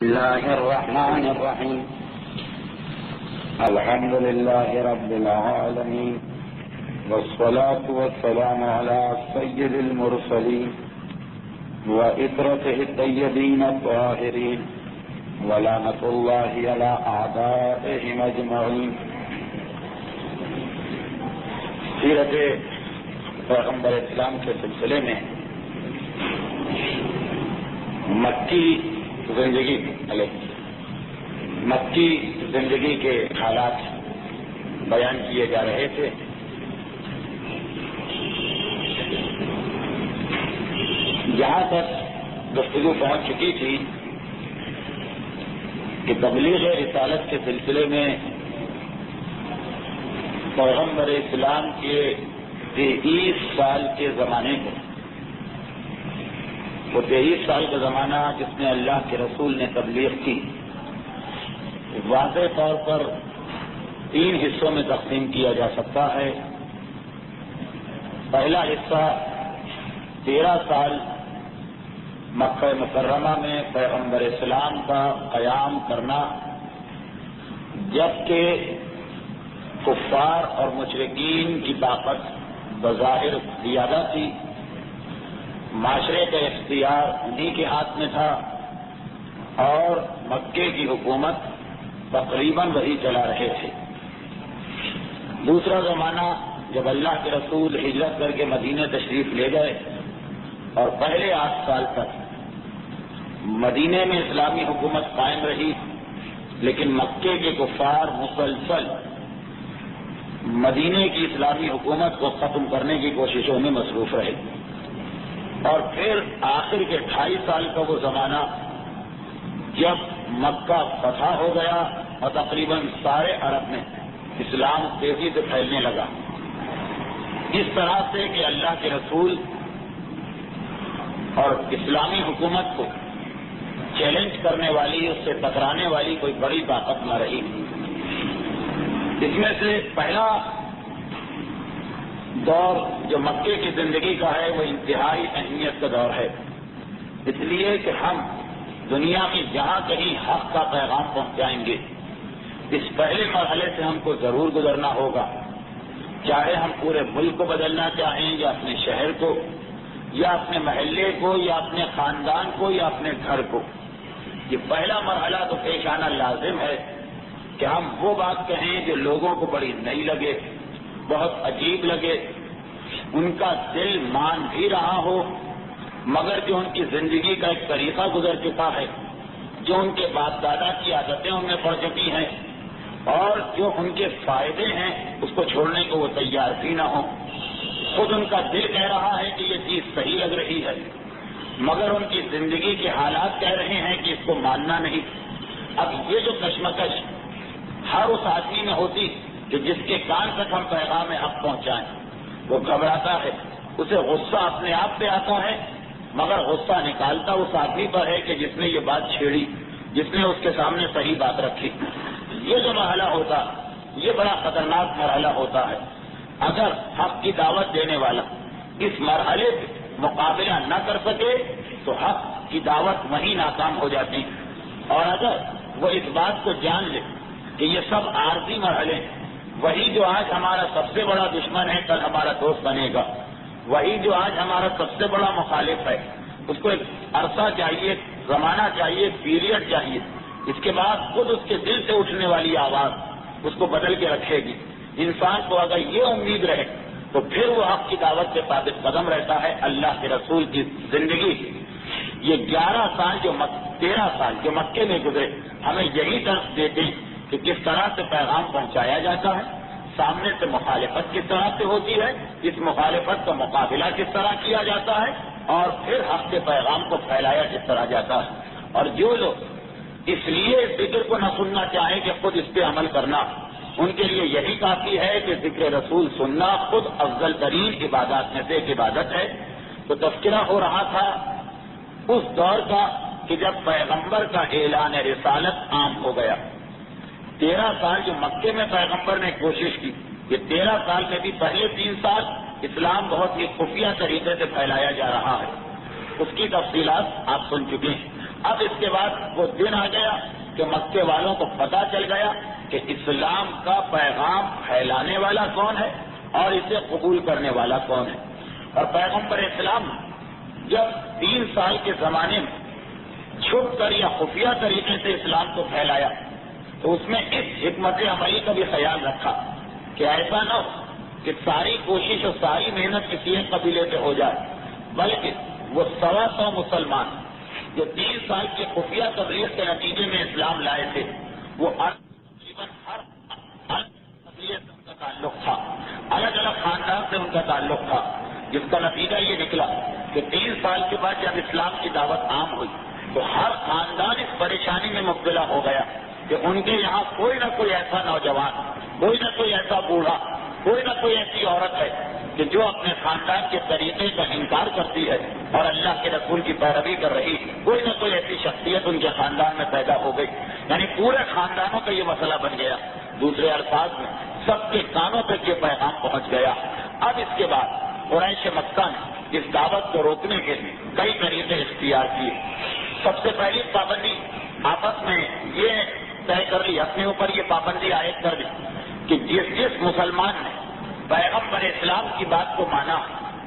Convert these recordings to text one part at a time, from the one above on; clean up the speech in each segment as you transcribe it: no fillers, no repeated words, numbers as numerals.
بسم الله الرحمن الرحيم. الحمد لله رب العالمين، والصلاة والسلام على سيد المرسلين وإطرته الطيبين الطاهرين، ولعنة الله على أعدائهم أجمعين. سیرت پیغمبر اسلام کے سلسلے میں مکی زندگی کے حالات بیان کیے جا رہے تھے. جہاں تک گفتگو پہنچ چکی تھی کہ تبلیغ رسالت کے سلسلے میں پیغمبر اسلام کے 23 سال کے زمانے کو، وہ 23 سال کا زمانہ جس میں اللہ کے رسول نے تبلیغ کی، واضح طور پر 3 حصوں میں تقسیم کیا جا سکتا ہے. پہلا حصہ 13 سال مکہ مکرمہ میں پیغمبر اسلام کا قیام کرنا، جبکہ کفار اور مشرکین کی طاقت بظاہر زیادہ تھی، معاشرے کا اختیار انہی کے ہاتھ میں تھا، اور مکے کی حکومت تقریباً وہی چلا رہے تھے. دوسرا زمانہ جب اللہ کے رسول ہجرت کر کے مدینے تشریف لے گئے اور پہلے 8 سال تک مدینے میں اسلامی حکومت قائم رہی، لیکن مکے کے کفار مسلسل مدینے کی اسلامی حکومت کو ختم کرنے کی کوششوں میں مصروف رہے. اور پھر آخر کے 2.5 سال کا وہ زمانہ جب مکہ فتح ہو گیا اور تقریباً سارے عرب میں اسلام تیزی سے پھیلنے لگا، اس طرح سے کہ اللہ کے رسول اور اسلامی حکومت کو چیلنج کرنے والی، اس سے ٹکرانے والی کوئی بڑی طاقت نہ رہی. اس میں سے پہلا دور جو مکے کی زندگی کا ہے وہ انتہائی اہمیت کا دور ہے، اس لیے کہ ہم دنیا میں جہاں کہیں حق کا پیغام پہنچائیں گے، اس پہلے مرحلے سے ہم کو ضرور گزرنا ہوگا، چاہے ہم پورے ملک کو بدلنا چاہیں یا اپنے شہر کو یا اپنے محلے کو یا اپنے خاندان کو یا اپنے گھر کو. یہ پہلا مرحلہ تو پیش آنا لازم ہے کہ ہم وہ بات کہیں جو لوگوں کو بڑی نئی لگے، بہت عجیب لگے، ان کا دل مان بھی رہا ہو، مگر جو ان کی زندگی کا ایک طریقہ گزر چکا ہے، جو ان کے باپ دادا کی عادتیں ان میں پڑ چکی ہیں، اور جو ان کے فائدے ہیں اس کو چھوڑنے کو وہ تیار بھی نہ ہوں. خود ان کا دل کہہ رہا ہے کہ یہ چیز صحیح لگ رہی ہے، مگر ان کی زندگی کے حالات کہہ رہے ہیں کہ اس کو ماننا نہیں. اب یہ جو کشمکش ہر اس آدمی میں ہوتی کہ جس کے کان تک ہم پیغام حق پہنچائیں، وہ گھبراتا ہے، اسے غصہ اپنے آپ پہ آتا ہے، مگر غصہ نکالتا اس آدمی پر ہے کہ جس نے یہ بات چھیڑی، جس نے اس کے سامنے صحیح بات رکھی. یہ جو مرحلہ ہوتا، یہ بڑا خطرناک مرحلہ ہوتا ہے. اگر حق کی دعوت دینے والا اس مرحلے پہ مقابلہ نہ کر سکے تو حق کی دعوت وہیں ناکام ہو جاتی. اور اگر وہ اس بات کو جان لے کہ یہ سب عارضی مرحلے ہیں، وہی جو آج ہمارا سب سے بڑا دشمن ہے کل ہمارا دوست بنے گا، وہی جو آج ہمارا سب سے بڑا مخالف ہے، اس کو ایک عرصہ چاہیے، زمانہ چاہیے، پیریڈ چاہیے، اس کے بعد خود اس کے دل سے اٹھنے والی آواز اس کو بدل کے رکھے گی. انسان کو اگر یہ امید رہے تو پھر وہ حق کی دعوت سے ثابت قدم رہتا ہے. اللہ کے رسول کی زندگی یہ 13 سال جو مکے میں گزرے ہمیں یہی درس دیتے ہیں کہ کس طرح سے پیغام پہنچایا جاتا ہے، سامنے سے مخالفت کس طرح سے ہوتی ہے، اس مخالفت کا مقابلہ کس طرح کیا جاتا ہے، اور پھر حق کے پیغام کو پھیلایا کس طرح جاتا ہے. اور جو لوگ اس لیے ذکر کو نہ سننا چاہیں کہ خود اس پہ عمل کرنا، ان کے لیے یہی کافی ہے کہ ذکر رسول سننا خود افضل ترین عبادات میں سے ایک عبادت ہے. تو تذکرہ ہو رہا تھا اس دور کا کہ جب پیغمبر کا اعلان رسالت عام ہو گیا. 13 سال جو مکے میں پیغمبر نے کوشش کی، یہ 13 سال میں بھی پہلے 3 سال اسلام بہت ہی خفیہ طریقے سے پھیلایا جا رہا ہے. اس کی تفصیلات آپ سن چکے ہیں. اب اس کے بعد وہ دن آ گیا کہ مکے والوں کو پتہ چل گیا کہ اسلام کا پیغام پھیلانے والا کون ہے اور اسے قبول کرنے والا کون ہے. اور پیغمبر اسلام جب 3 سال کے زمانے میں چھپ کر یا خفیہ طریقے سے اسلام کو پھیلایا تو اس میں اس حکمت عملی کا بھی خیال رکھا کہ ایسا نہ ہو کہ ساری کوشش اور ساری محنت کسی ایک قبیلے سے ہو جائے، بلکہ وہ 125 مسلمان جو 3 سال کی خفیہ تبلیغ کے نتیجے میں اسلام لائے تھے، وہ تقریباً ہر قبیلے سے ان کا تعلق تھا، الگ الگ خاندان سے ان کا تعلق تھا، جس کا نتیجہ یہ نکلا کہ 3 سال کے بعد جب اسلام کی دعوت عام ہوئی تو ہر خاندان اس پریشانی میں مبتلا ہو گیا کہ ان کے یہاں کوئی نہ کوئی ایسا نوجوان، کوئی نہ کوئی ایسا بوڑھا، کوئی نہ کوئی ایسی عورت ہے کہ جو اپنے خاندان کے طریقے کا انکار کرتی ہے اور اللہ کے رسول کی پیروی کر رہی، کوئی نہ کوئی ایسی شخصیت ان کے خاندان میں پیدا ہو گئی. یعنی پورے خاندانوں کا یہ مسئلہ بن گیا. دوسرے الفاظ میں سب کے کانوں تک یہ پیغام پہنچ گیا. اب اس کے بعد قریش مکہ نے اس دعوت کو روکنے کے لیے کئی طریقے اختیار کیے. سب سے پہلی پابندی آپس میں یہ طے کر لی، اپنے اوپر یہ پابندی عائد کر دی کہ جس مسلمان نے پیغمبر اسلام کی بات کو مانا،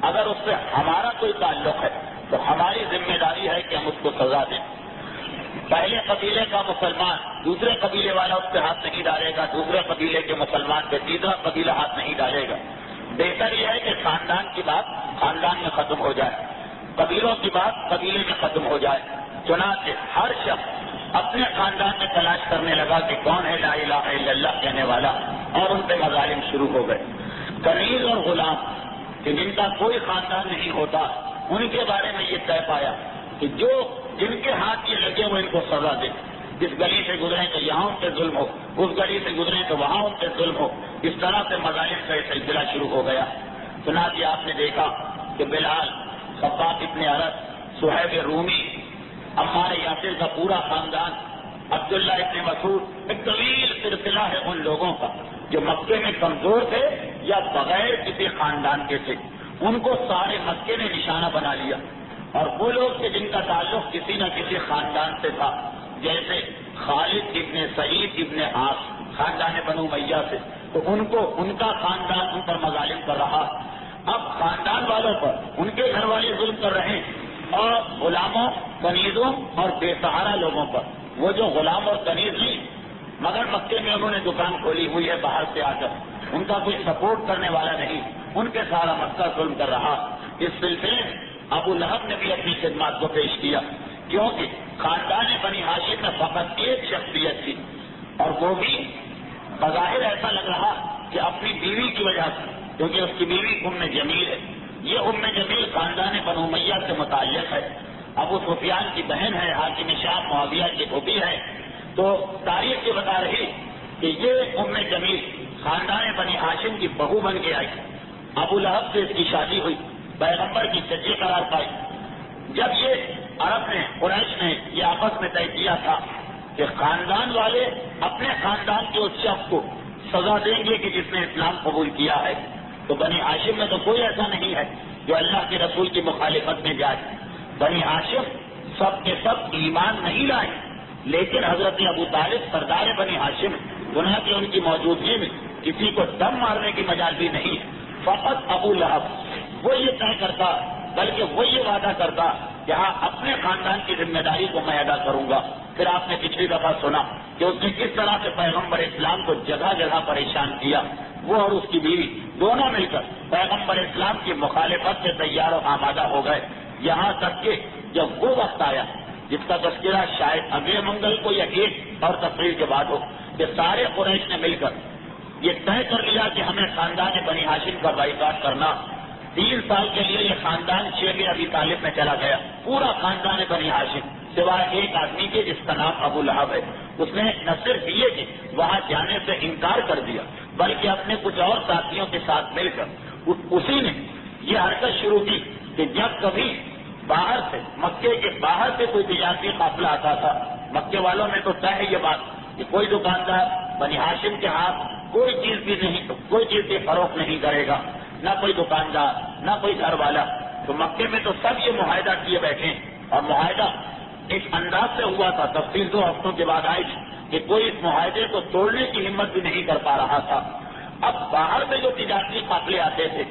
اگر اس سے ہمارا کوئی تعلق ہے تو ہماری ذمہ داری ہے کہ ہم اس کو سزا دیں. پہلے قبیلے کا مسلمان دوسرے قبیلے والا اس پہ ہاتھ نہیں ڈالے گا، دوسرے قبیلے کے مسلمان پہ تیسرا قبیلہ ہاتھ نہیں ڈالے گا. بہتر یہ ہے کہ خاندان کی بات خاندان میں ختم ہو جائے، قبیلوں کی بات قبیلے میں ختم ہو جائے. چنانچہ ہر شخص اپنے خاندان میں تلاش کرنے لگا کہ کون ہے لا الہ الا اللہ کہنے والا، اور ان پہ مظالم شروع ہو گئے. کنیز اور غلام کہ جن کا کوئی خاندان نہیں ہوتا، ان کے بارے میں یہ طے پایا کہ جن کے ہاتھ یہ لگے وہ ان کو سزا دے. اس گلی سے گزرے تو یہاں ان پہ ظلم ہو، اس گلی سے گزرے تو وہاں ان پہ ظلم ہو. اس طرح سے مظالم کا یہ سلسلہ شروع ہو گیا. چنانچہ آپ نے دیکھا کہ بلال، خباب ابن ارد، صہیب رومی، عمار یاسر کا پورا خاندان، عبداللہ ابن مسعود، ایک طویل سلسلہ ہے ان لوگوں کا جو مکے میں کمزور تھے یا بغیر کسی خاندان کے تھے. ان کو سارے مکے نے نشانہ بنا لیا. اور وہ لوگ کہ جن کا تعلق کسی نہ کسی خاندان سے تھا، جیسے خالد ابن سعید ابن عاص خاندان بنو امیہ سے، تو ان کا خاندان ان پر مظالم کر رہا. اب خاندان والوں پر ان کے گھر والے ظلم کر رہے ہیں، اور غلاموں، کنیزوں اور بے سہارا لوگوں پر. وہ جو غلام اور کنیز نہیں، مگر مکے میں انہوں نے دکان کھولی ہوئی ہے باہر سے آ کر، ان کا کوئی سپورٹ کرنے والا نہیں، ان کے سارا مکہ ظلم کر رہا. اس سلسلے میں ابو لہب نے بھی اپنی خدمات کو پیش کیا، کیونکہ خاندان بنی ہاشم میں فقط ایک شخصیت تھی، اور وہ بھی بظاہر ایسا لگ رہا کہ اپنی بیوی کی وجہ سے، کیونکہ اس کی بیوی ام جمیل ہے. یہ ام جمیل خاندان بنو امیہ سے متعلق ہے، ابو سفیان کی بہن ہے، حاکم شام معاویہ کی پھوپھی ہے. تو تاریخ یہ بتا رہی کہ یہ ام جمیل خاندان بنی ہاشم کی بہو بن کے آئی. ابو لہب سے اس کی شادی ہوئی، پیغمبر کی چچی قرار پائی. جب یہ عرب نے، قریش نے یہ آپس میں طے کیا تھا کہ خاندان والے اپنے خاندان کے اس شخص کو سزا دیں گے کہ جس نے اسلام قبول کیا ہے، تو بنی ہاشم میں تو کوئی ایسا نہیں ہے جو اللہ کے رسول کی مخالفت میں جائے. بنی ہاشم سب کے سب ایمان نہیں لائے، لیکن حضرت ابو طالب سردار بنی ہاشم، گناہ کی ان کی موجودگی میں کسی کو دم مارنے کی مجال بھی نہیں. فقط ابو لہب وہ یہ طے کرتا، بلکہ وہ یہ وعدہ کرتا کہ ہاں اپنے خاندان کی ذمہ داری کو میں ادا کروں گا. پھر آپ نے پچھلی دفعہ سنا کہ اس نے کس طرح سے پیغمبر اسلام کو جگہ جگہ پریشان کیا. وہ اور اس کی بیوی دونوں مل کر پیغمبر اسلام کی مخالفت سے تیار و آمادہ ہو گئے. یہاں تک کہ جب وہ وقت آیا جس کا تذکرہ شاید اگلے منگل کو یا ایک اور تقریر کے بعد ہو، کہ سارے قریش نے مل کر یہ طے کر لیا کہ ہمیں خاندان بنی ہاشم کا بائیکاٹ کرنا. 3 سال کے لیے یہ خاندان شیب ابی طالب میں چلا گیا، پورا خاندان بنی ہاشم سوائے ایک آدمی کے جس کا نام ابو لہب ہے. اس نے نہ صرف یہ کہ وہاں جانے سے انکار کر دیا، بلکہ اپنے کچھ اور ساتھیوں کے ساتھ مل کر اسی نے یہ حرکت شروع کی کہ جب کبھی باہر سے، مکے کے باہر سے کوئی تجارتی قافلہ آتا تھا، مکے والوں میں تو طے ہے یہ بات کہ کوئی دکاندار بنی ہاشم کے ہاتھ کوئی چیز بھی نہیں، کوئی چیز بھی فروخت نہیں کرے گا، نہ کوئی دکاندار، نہ کوئی گھر والا. تو مکے میں تو سب یہ معاہدہ کیے بیٹھے ہیں، اور معاہدہ ایک انداز سے ہوا تھا، تفصیل 2 ہفتوں کے بعد آئی کہ کوئی اس معاہدے کو توڑنے کی ہمت بھی نہیں کر پا رہا تھا۔ اب باہر سے جو تجارتی قافلے آتے تھے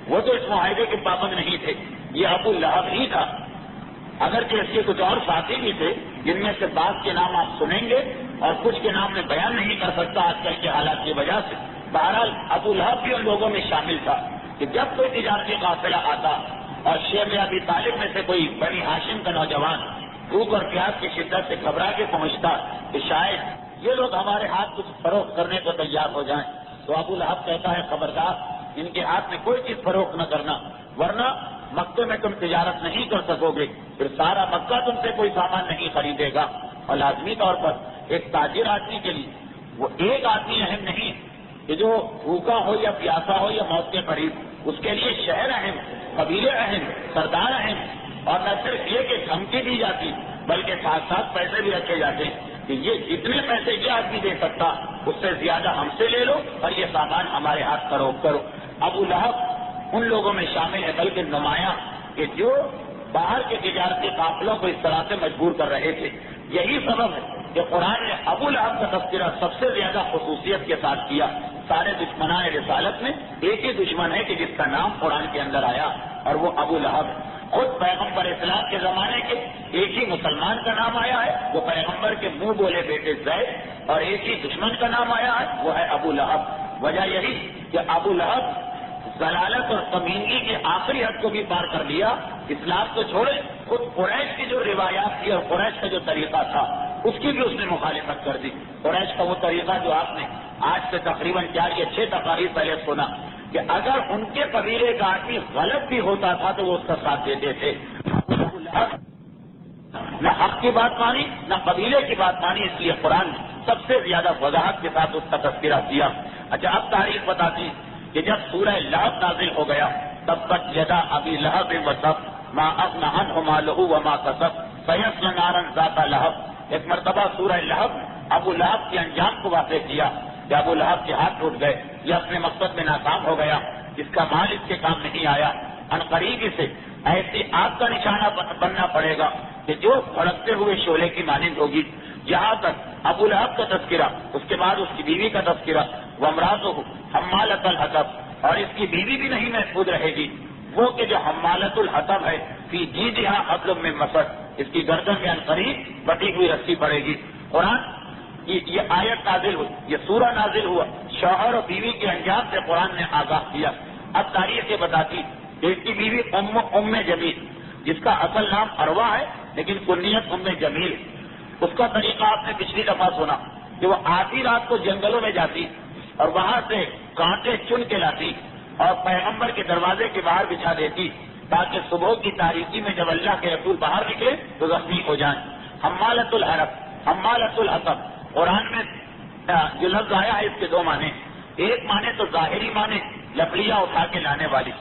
وہ تو اس معاہدے کے پابند نہیں تھے، یہ ابو لہب ہی تھا، اگرچہ اس کے کچھ اور ساتھی بھی تھے جن میں سے بعض کے نام آپ سنیں گے اور کچھ کے نام میں بیان نہیں کر سکتا آج کل کے حالات کی وجہ سے۔ بہرحال ابو لہب بھی ان لوگوں میں شامل تھا کہ جب کوئی تجارتی قافلہ آتا اور شیب ابی طالب میں سے کوئی بنی ہاشم کا نوجوان بھوک اور پیاس کی شدت سے گھبرا کے پہنچتا کہ شاید یہ لوگ ہمارے ہاتھ کچھ فروخت کرنے کو تیار ہو جائیں، تو ابو لہب کہتا ہے خبردار ان کے ہاتھ میں کوئی چیز فروخت نہ کرنا، ورنہ مکے میں تم تجارت نہیں کر سکو گے، پھر سارا مکہ تم سے کوئی سامان نہیں خریدے گا۔ اور لازمی طور پر ایک تاجر آدمی کے لیے وہ ایک آدمی اہم نہیں کہ جو بھوکا ہو یا پیاسا ہو یا موت کے قریب، اس کے لیے شہر اہم، قبیلے اہم، سردار اہم، اور نہ صرف یہ کہ دھمکی دی جاتی بلکہ ساتھ ساتھ پیسے بھی رکھے جاتے کہ یہ جتنے پیسے یہ آدمی دے سکتا اس سے زیادہ ہم سے لے لو اور یہ سامان ہمارے ہاتھ فروخت کرو۔ ابو لہب ان لوگوں میں شامل ہے، بلکہ نمایاں کہ جو باہر کے تجارتی قافلوں کو اس طرح سے مجبور کر رہے تھے۔ یہی سبب ہے کہ قرآن نے ابو لہب کا تذکرہ سب سے زیادہ خصوصیت کے ساتھ کیا۔ سارے دشمنان رسالت میں ایک ہی دشمن ہے کہ جس کا نام قرآن کے اندر آیا اور وہ ابو لہب ہے۔ خود پیغمبر اسلام کے زمانے کے ایک ہی مسلمان کا نام آیا ہے، وہ پیغمبر کے منہ بولے بیٹے زید، اور ایک ہی دشمن کا نام آیا ہے وہ ہے ابو لہب۔ وجہ یہی کہ ابو لہب ضلالت اور کمینگی کے آخری حد کو بھی پار کر لیا، اسلام کو چھوڑے خود قریش کی جو روایات تھی اور قریش کا جو طریقہ تھا اس کی بھی اس نے مخالفت کر دی۔ قریش کا وہ طریقہ جو آپ نے آج سے تقریباً 4 یا 6 تقاریر پہلے سنا کہ اگر ان کے قبیلے کا آدمی غلط بھی ہوتا تھا تو وہ اس کا ساتھ دیتے تھے۔ نہ حق کی بات مانی نہ قبیلے کی بات مانی، اس لیے قرآن نے سب سے زیادہ وضاحت کے ساتھ اس کا تذکرہ کیا۔ اچھا، اب تاریخ بتاتی کہ جب سورہ لہب نازل ہو گیا تبت یدا ابی لہب وتب ما اغنی عنہ مالہ وما کسب سیصلی نارا ذات لہب۔ ایک مرتبہ سورہ لہب ابو لہب کے انجام کو واضح کیا کہ ابو لہب کے ہاتھ ٹوٹ گئے، یہ اپنے مقصد میں ناکام ہو گیا، اس کا مال اس کے کام نہیں آیا، عنقریب اسے ایسی آگ کا نشانہ بننا پڑے گا کہ جو بھڑکتے ہوئے شعلے کی مانند ہوگی۔ یہاں تک ابو لہب کا تذکرہ، اس کے بعد اس کی بیوی کا تذکرہ، وامرأتہ حمالۃ الحطب، اور اس کی بیوی بھی نہیں محفوظ رہے گی، وہ کہ جو حمالۃ الحطب ہے، فی جیدہا حبل من مسد، اس کی گردن میں عنقریب بٹی ہوئی رسی پڑے گی۔ قرآن یہ آیت نازل ہوئی، یہ سورہ نازل ہوا، شوہر اور بیوی کے انجام سے قرآن نے آگاہ کیا۔ اب تاریخ یہ بتاتی کہ اس کی بیوی ام جمیل، جس کا اصل نام اروا ہے لیکن کنیت ام جمیل، اس کا طریقہ آپ نے پچھلی دفعہ سنا کہ وہ آدھی رات کو جنگلوں میں جاتی اور وہاں سے کانٹے چن کے لاتی اور پیغمبر کے دروازے کے باہر بچھا دیتی تاکہ صبح کی تاریکی میں جب اللہ کے رسول باہر نکلے تو زخمی ہو جائیں۔ حمالۃ الحرب، حمالۃ الحطب، قرآن میں جو لفظ آیا ہے اس کے 2 معنی، ایک معنی تو ظاہری معنی لکڑیاں اٹھا کے لانے والی،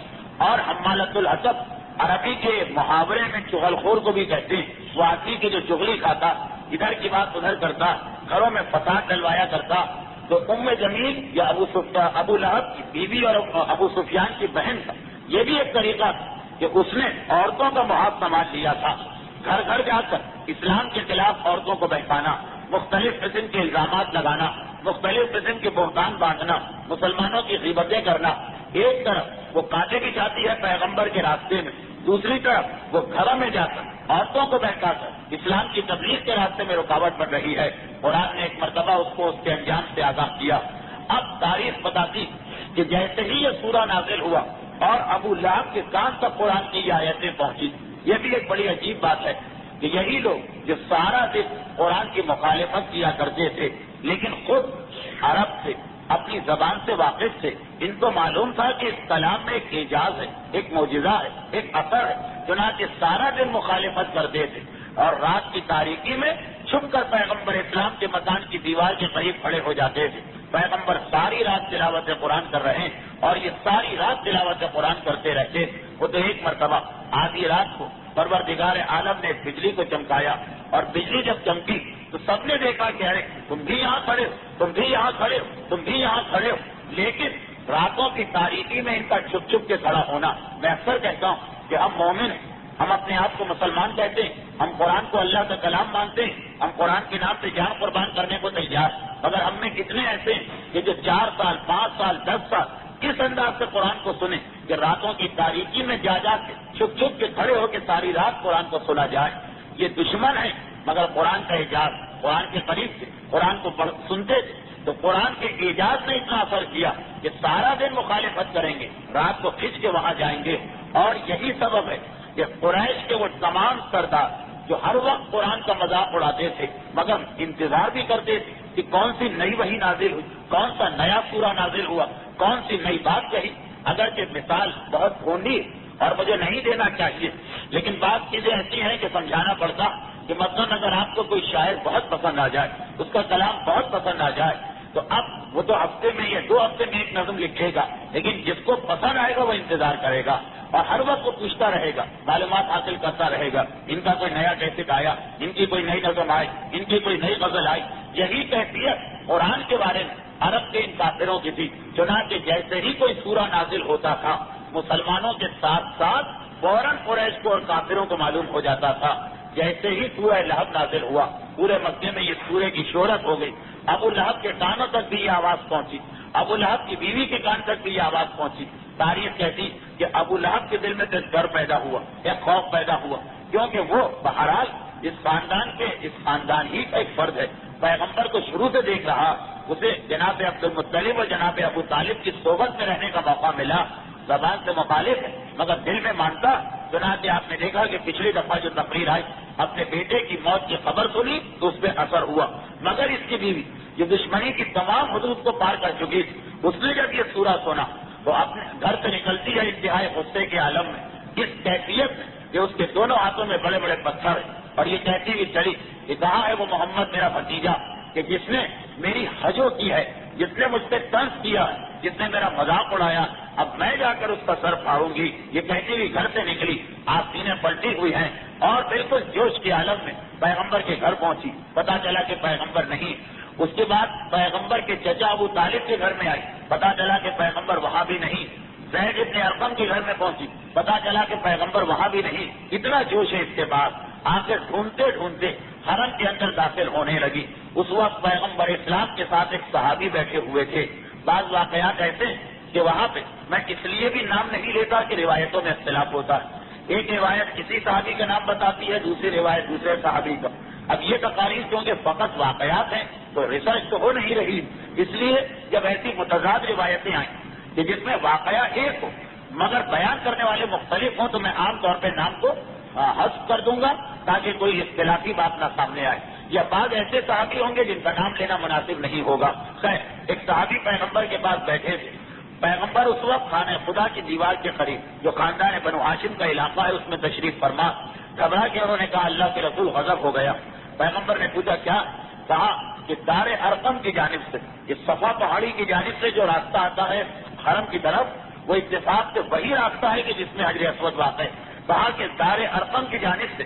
اور حمالۃ الحطب عربی کے محاورے میں چغل خور کو بھی کہتے ہیں، وہ آدمی کے جو چغلی کھاتا، ادھر کی بات ادھر کرتا، گھروں میں فساد ڈلوایا کرتا۔ تو ام جمیل یا ابو لہب کی بیوی اور ابو سفیان کی بہن تھا، یہ بھی ایک طریقہ کہ اس نے عورتوں کا محاذ سنبھال لیا تھا، گھر گھر جا کر اسلام کے خلاف عورتوں کو بہکانا، مختلف قسم کے الزامات لگانا، مختلف قسم کے بہتان باندھنا، مسلمانوں کی غیبتیں کرنا۔ ایک طرف وہ کانٹے بھی چاہتی ہے پیغمبر کے راستے میں، دوسری طرف وہ گھروں میں جا کر عورتوں کو بہکا کر اسلام کی تبلیغ کے راستے میں رکاوٹ بن رہی ہے۔ قرآن نے ایک مرتبہ اس کو اس کے انجام سے آگاہ کیا۔ اب تاریخ بتاتی کہ جیسے ہی یہ سورہ نازل ہوا اور ابو لہب کے کان تک قرآن کی یہ آیتیں پہنچی، یہ بھی ایک بڑی عجیب بات ہے کہ یہی لوگ جو سارا دن قرآن کی مخالفت کیا کرتے تھے لیکن خود عرب سے اپنی زبان سے واقف تھے، ان کو معلوم تھا کہ اس کلام میں ایک اعجاز ہے، ایک معجزہ ہے، ایک اثر ہے، چنانچہ سارا دن مخالفت کرتے تھے اور رات کی تاریکی میں چھپ کر پیغمبر اسلام کے مکان کی دیوار کے قریب کھڑے ہو جاتے تھے۔ پیغمبر ساری رات تلاوت قرآن کر رہے ہیں اور یہ ساری رات تلاوت قرآن کرتے رہتے۔ وہ تو ایک مرتبہ آدھی رات کو پروردگار عالم نے بجلی کو چمکایا اور بجلی جب چمکی تو سب نے دیکھا کہ ارے تم بھی یہاں کھڑے ہو، تم بھی یہاں کھڑے ہو، تم بھی یہاں کھڑے ہو، لیکن راتوں کی تاریکی میں ان کا چھپ چھپ کے کھڑا ہونا، میں اکثر کہتا ہوں کہ ہم مومن ہیں ہم اپنے آپ کو مسلمان کہتے ہیں, ہم قرآن کو اللہ کا کلام مانتے ہیں, ہم قرآن کے نام سے جان قربان کرنے کو تیار, مگر ہم میں کتنے ایسے ہیں کہ جو 4 سال 5 سال 10 سال اس انداز سے قرآن کو سنیں کہ راتوں کی تاریکی میں جا کے چھپ چھپ کے کھڑے ہو کے ساری رات قرآن کو سنا جائے. یہ دشمن ہے, مگر قرآن کا اعجاز, قرآن کے قریب سے قرآن کو سنتے تھے تو قرآن کے اعجاز نے اتنا اثر کیا کہ سارا دن مخالفت کریں گے, رات کو کھنچ کے وہاں جائیں گے. اور یہی سبب ہے کہ قریش کے وہ تمام سردار جو ہر وقت قرآن کا مذاق اڑاتے تھے مگر انتظار بھی کرتے تھے کہ کون سی نئی وحی نازل ہوئی, کون سا نیا سورہ نازل ہوا, کون سی نئی بات کہی. اگرچہ مثال بہت گھونڈی اور مجھے نہیں دینا چاہیے, لیکن بات چیزیں ایسی ہیں کہ سمجھانا پڑتا کہ مثلاً اگر آپ کو کوئی شاعر بہت پسند آ جائے, اس کا کلام بہت پسند آ جائے, تو اب وہ تو ہفتے میں یا 2 ہفتے میں ایک نظم لکھے گا, لیکن جس کو پسند آئے گا وہ انتظار کرے گا اور ہر وقت وہ پوچھتا رہے گا, معلومات حاصل کرتا رہے گا, ان کا کوئی نیا کیسٹ آیا, ان کی کوئی نئی نظم آئی, ان کی کوئی نئی غزل آئی. یہی کیفیت قرآن کے بارے میں عرب کے ان کافروں کی تھی. چنانچہ جیسے ہی کوئی سورہ نازل ہوتا تھا مسلمانوں کے ساتھ ساتھ فوراً قریش کو اور کافروں کو معلوم ہو جاتا تھا. جیسے ہی سورہ لہب نازل ہوا پورے مکے میں یہ سورے کی شہرت ہو گئی. ابو لہب کے کانوں تک بھی یہ آواز پہنچی, ابو لہب کی بیوی کے کان تک بھی یہ آواز پہنچی. تاریخ کہتی کہ ابو لہب کے دل میں تو ڈر پیدا ہوا, ایک خوف پیدا ہوا, کیونکہ وہ بہرحال اس خاندان ہی کا ایک فرد ہے. پیغمبر کو شروع سے دیکھ رہا, اسے جناب عبد المطلب اور جناب ابو طالب کی صحبت میں رہنے کا موقع ملا. زبان سے مخالف ہے مگر دل میں مانتا. چنانچہ آپ نے دیکھا کہ پچھلی دفعہ جو تقریر آئی, اپنے بیٹے کی موت کی خبر سنی تو اس پہ اثر ہوا, مگر اس کی بیوی جو دشمنی کی تمام حدود کو پار کر چکی تھی, اس نے جب یہ سورہ سنا تو اپنے گھر سے نکلتی ہے انتہائی غصے کے عالم میں, اس کیفیت میں کہ اس کے دونوں ہاتھوں میں بڑے بڑے پتھر ہیں, اور یہ کہتی ہوئی چلی کہ کہاں ہے وہ محمد میرا بھتیجا کہ جس نے میری حجو کی ہے, جس نے مجھ سے طنز کیا, جس نے میرا مذاق اڑایا, اب میں جا کر اس کا سر پھاڑوں گی. یہ کہتی ہوئی گھر سے نکلی, آستینیں پلٹی ہوئی ہیں اور بالکل جوش کے عالم میں پیغمبر کے گھر پہنچی. پتا چلا کہ پیغمبر نہیں. اس کے بعد پیغمبر کے چچا ابو طالب کے گھر میں آئی, پتا چلا کہ پیغمبر وہاں بھی نہیں. زید ابن ارقم کے گھر میں پہنچی, پتا چلا کہ پیغمبر وہاں بھی نہیں. اتنا جوش ہے اس کے بعد آخر ڈھونڈتے ڈھونڈتے حرم کے اندر داخل ہونے لگی. اس وقت پیغمبر اسلام کے ساتھ ایک صحابی بیٹھے ہوئے تھے. بعض واقعات ایسے کہ وہاں پہ میں اس لیے بھی نام نہیں لیتا کہ روایتوں میں اختلاف ہوتا ہے. ایک روایت کسی صحابی کا نام بتاتی ہے, دوسری روایت دوسرے صحابی کا. اب یہ تقاریر کیونکہ فقط واقعات ہیں تو ریسرچ تو ہو نہیں رہی, اس لیے جب ایسی متضاد روایتیں آئیں کہ جس میں واقعہ ایک ہو مگر بیان کرنے والے مختلف ہوں تو میں عام طور پہ نام کو حذف کر دوں گا تاکہ کوئی اختلافی بات نہ سامنے آئے. یا بعض ایسے صحابی ہوں گے جن کا نام لینا مناسب نہیں ہوگا. خیر, ایک صحابی پیغمبر کے پاس بیٹھے تھے. پیغمبر اس وقت خانہ خدا کی دیوار کے قریب جو خاندان بنو ہاشم کا علاقہ ہے اس میں تشریف فرما. گھبرا کے انہوں نے کہا اللہ کے رسول غضب ہو گیا. پیغمبر نے پوچھا کیا؟ کہا کہ دار ارقم کی جانب سے, اس صفا پہاڑی کی جانب سے جو راستہ آتا ہے حرم کی طرف, وہ اتفاق سے وہی راستہ ہے کہ جس میں حجر اسود واقع ہے. کہا کہ دار ارقم کی جانب سے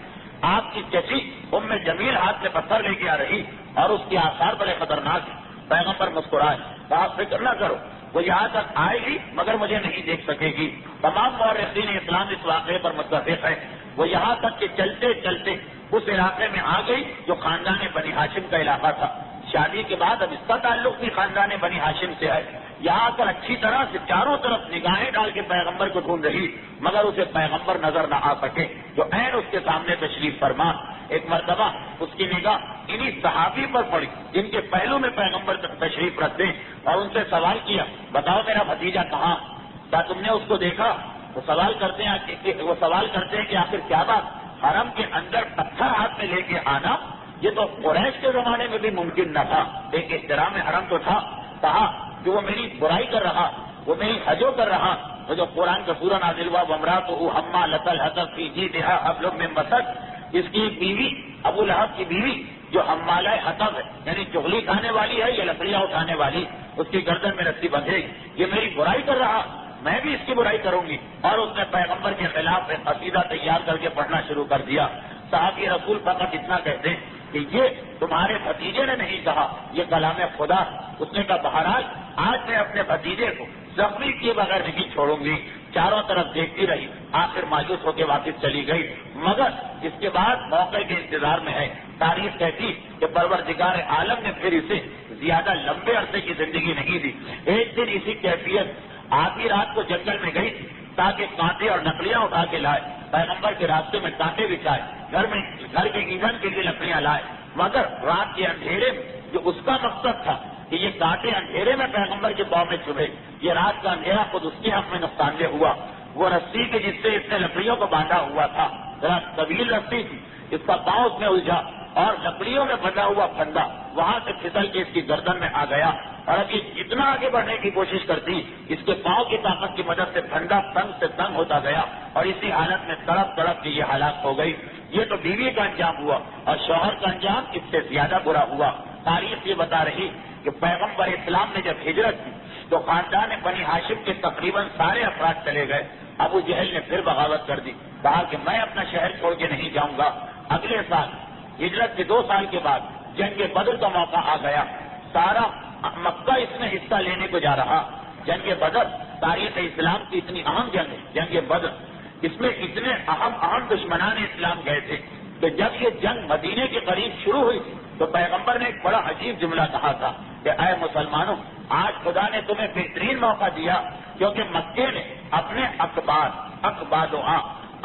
آپ کی چچی ام جمیل ہاتھ میں پتھر لے کے آ رہی اور اس کے آثار بڑے خطرناک ہیں. پیغمبر مسکرائے, کہا فکر نہ کرو, وہ یہاں تک آئے گی مگر مجھے نہیں دیکھ سکے گی. تمام مورخین اسلام اس واقعے پر متفق ہے. وہ یہاں تک کہ چلتے چلتے اس علاقے میں آ گئی جو خاندان بنی ہاشم کا علاقہ تھا. شادی کے بعد اب اس کا تعلق بھی خاندان بنی ہاشم سے ہے. یہاں آ کر اچھی طرح سے چاروں طرف نگاہیں ڈال کے پیغمبر کو ڈھونڈ رہی مگر اسے پیغمبر نظر نہ آ سکے جو عین اس کے سامنے تشریف فرما. ایک مرتبہ اس کی نگاہ انہی صحابی پر پڑی جن کے پہلو میں پیغمبر تشریف رکھتے ہیں اور ان سے سوال کیا, بتاؤ میرا بھتیجا کہاں؟ کیا تم نے اس کو دیکھا؟ وہ سوال کرتے ہیں کہ آخر کیا بات, حرم کے اندر پتھر ہاتھ میں لے کے آنا یہ تو قریش کے زمانے میں بھی ممکن نہ تھا, ایک احترام حرم تو تھا. کہا کہ وہ میری برائی کر رہا, وہ میری حجو کر رہا. وہ جو قرآن کا سورہ نازل ہوا وامرأتہ حمالۃ الحطب فی جیدہا حبل من مسد, اس کی بیوی ابو لہب کی بیوی جو حمالہ حطب ہے یعنی چغلی کھانے والی ہے یا لکڑیاں اٹھانے والی, اس کی گردن میں رسی بندھے گی. یہ میری برائی کر رہا, میں بھی اس کی برائی کروں گی. اور اس نے پیغمبر کے خلاف ایک قصیدہ تیار کر کے پڑھنا شروع کر دیا. صحابی رسول فقط اتنا کہتے ہیں کہ یہ تمہارے بھتیجے نے نہیں کہا, یہ کلام خدا. اس نے کہا بہرحال آج میں اپنے بھتیجے کو زخمی کیے بغیر نہیں چھوڑوں گی. چاروں طرف دیکھتی رہی، آخر مایوس ہو کے واپس چلی گئی، مگر اس کے بعد موقع کے انتظار میں ہے۔ تاریخ کہتی کہ پروردگار عالم نے پھر اسے زیادہ لمبے عرصے کی زندگی نہیں دی۔ ایک دن اسی کیفیت آدھی رات کو جنگل میں گئی تاکہ کانٹے اور لکڑیاں اٹھا کے لائے، پیغمبر کے راستے میں کانٹے بچھائے، گھر کے ایندھن کے لیے لکڑیاں لائے، مگر رات کے اندھیرے میں جو اس کا مقصد تھا کہ یہ کانٹے اندھیرے میں پیغمبر کے پاؤں میں چبھے، یہ رات کا اندھیرا خود اس کے حق میں نقصان دہ ہوا۔ وہ رسی کے جس سے اس نے لکڑیوں کو باندھا ہوا تھا، ذرا طویل رسی تھی، اس کا پاؤں اس میں الجھا اور لکڑیوں میں بندھا ہوا پھندا وہاں سے پھسل کے اس کی گردن میں آ گیا، اور اب یہ جتنا آگے بڑھنے کی کوشش کرتی، اس کے پاؤں کی طاقت کی مدد سے پھندا تنگ سے تنگ ہوتا گیا، اور اسی حالت میں تڑپ تڑپ کے یہ ہلاک ہو گئی۔ یہ تو بیوی کا انجام ہوا، اور شوہر کا انجام اس سے زیادہ برا ہوا۔ تاریخ یہ بتا رہی کہ پیغمبر اسلام نے جب ہجرت کی تو خاندان بنی ہاشم کے تقریباً سارے افراد چلے گئے۔ ابو جہل نے پھر بغاوت کر دی، کہا کہ میں اپنا شہر چھوڑ کے نہیں جاؤں گا۔ اگلے سال ہجرت کے 2 سال کے بعد جنگ بدر کا موقع آ گیا، سارا مکہ اس میں حصہ لینے کو جا رہا۔ جنگ بدر تاریخ اسلام کی اتنی اہم جنگ ہے، جنگ بدر، اس میں اتنے اہم دشمنان اسلام گئے تھے کہ جب یہ جنگ مدینے کے قریب شروع ہوئی تھی تو پیغمبر نے ایک بڑا عجیب جملہ کہا تھا کہ اے مسلمانوں، آج خدا نے تمہیں بہترین موقع دیا، کیونکہ مکے نے اپنے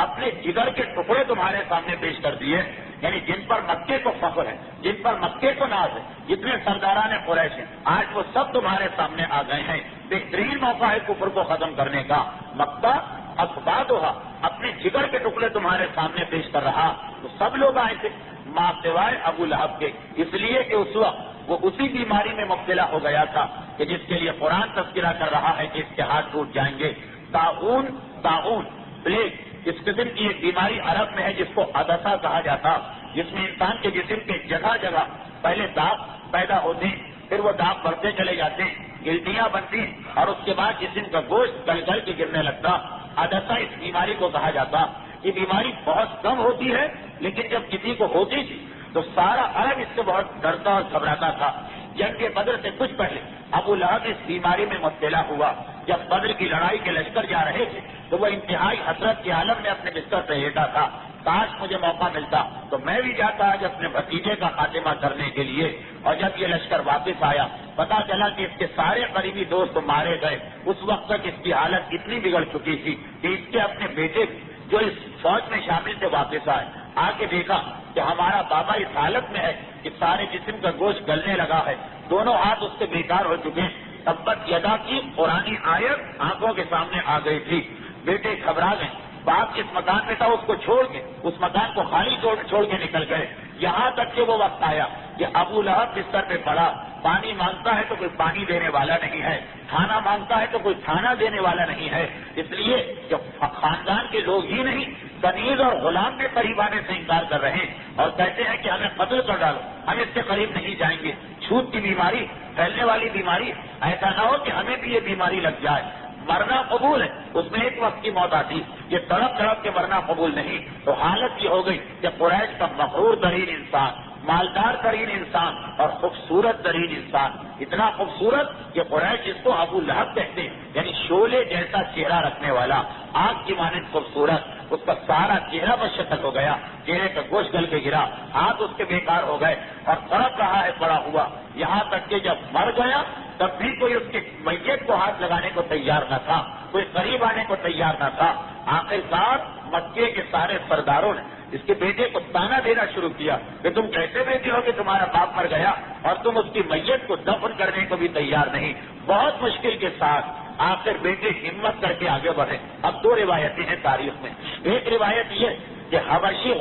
اپنے جگر کے ٹکڑے تمہارے سامنے پیش کر دیے، یعنی جن پر مکے کو فخر ہے، جن پر مکے کو ناز ہے، جتنے سرداران قریش ہیں، آج وہ سب تمہارے سامنے آ گئے ہیں۔ بہترین موقع ہے کفر کو ختم کرنے کا۔ مکہ اخبارها اپنے جگر کے ٹکڑے تمہارے سامنے پیش کر رہا، تو سب لوگ آئے تھے ماں سوائے ابو لہب کے، اس لیے کہ اس وقت وہ اسی بیماری میں مبتلا ہو گیا تھا کہ جس کے لیے قرآن تذکرہ کر رہا ہے کہ اس کے ہاتھ ٹوٹ جائیں گے۔ طاعون پلیگ، اس قسم کی ایک بیماری عرب میں ہے جس کو عدسہ کہا جاتا، جس میں انسان کے جسم کے جگہ جگہ پہلے داغ پیدا ہوتے ہیں، پھر وہ داغ بڑھتے چلے جاتے ہیں، گلٹیاں بنتی ہیں، اور اس کے بعد جسم کا گوشت گل گل کے گرنے لگتا۔ عدسہ اس بیماری کو کہا جاتا۔ یہ بیماری بہت کم ہوتی ہے، لیکن جب کسی کو ہوتی تھی تو سارا عرب اس سے بہت ڈرتا اور گھبراتا تھا۔ جنگ بدر سے کچھ پہلے ابو لہب اس بیماری میں مبتلا ہوا۔ جب بدر کی لڑائی کے لشکر جا رہے تھے تو وہ انتہائی حسرت کے عالم میں اپنے بستر سے لیٹا تھا، کاش مجھے موقع ملتا تو میں بھی جاتا آج اپنے بھتیجے کا خاتمہ کرنے کے لیے۔ اور جب یہ لشکر واپس آیا، پتا چلا کہ اس کے سارے قریبی دوست مارے گئے۔ اس وقت تک اس کی حالت اتنی بگڑ چکی تھی کہ اس کے اپنے بیٹے جو اس فوج میں شامل تھے واپس آئے، آ کے دیکھا کہ ہمارا بابا اس حالت میں ہے کہ سارے جسم کا گوشت گلنے لگا ہے، دونوں ہاتھ اس سے بیکار ہو چکے ہیں۔ تبت یدا کی قرآنی آیت آنکھوں کے سامنے آ گئی تھی۔ بیٹے گھبرا گئے، باپ جس مکان میں تھا اس کو چھوڑ کے، اس مکان کو خالی چھوڑ کے نکل گئے، یہاں تک کہ وہ وقت آیا کہ ابو لہب بستر پہ پڑا، پانی مانگتا ہے تو کوئی پانی دینے والا نہیں ہے، کھانا مانگتا ہے تو کوئی کھانا دینے والا نہیں ہے، اس لیے کہ خاندان کے لوگ ہی نہیں، کنیز اور غلام کے قریب آنے سے انکار کر رہے ہیں اور کہتے ہیں کہ ہمیں قتل کر ڈالو، ہم اس کے قریب نہیں جائیں گے۔ چھوت کی بیماری، پھیلنے والی بیماری، ایسا نہ ہو کہ ہمیں بھی یہ بیماری لگ جائے۔ مرنا قبول ہے، اس میں ایک وقت کی موت آتی، یہ تڑپ تڑپ کے مرنا قبول نہیں۔ تو حالت یہ ہو گئی کہ قریش کا مغرور ترین انسان، مالدار ترین انسان اور خوبصورت ترین انسان، اتنا خوبصورت کہ قریش اس کو ابو لہب کہتے ہیں، یعنی شعلے جیسا چہرہ رکھنے والا، آگ کی مانند خوبصورت، اس کا سارا چہرہ پر شکل ہو گیا، چہرے کا گوشت گل کے گرا، ہاتھ اس کے بیکار ہو گئے اور تڑپ رہا ہے پڑا ہوا، یہاں تک کہ جب مر گیا تب بھی کوئی اس کی میت کو ہاتھ لگانے کو تیار نہ تھا، کوئی قریب آنے کو تیار نہ تھا۔ آخرکار مکے کے سارے سرداروں نے اس کے بیٹے کو تانا دینا شروع کیا کہ تم کیسے بیٹے ہو کہ تمہارا باپ مر گیا اور تم اس کی میت کو دفن کرنے کو بھی تیار نہیں۔ بہت مشکل کے ساتھ آخر بیٹے ہمت کر کے آگے بڑھے۔ اب 2 روایتیں ہیں تاریخ میں۔ ایک روایت یہ کہ حبشی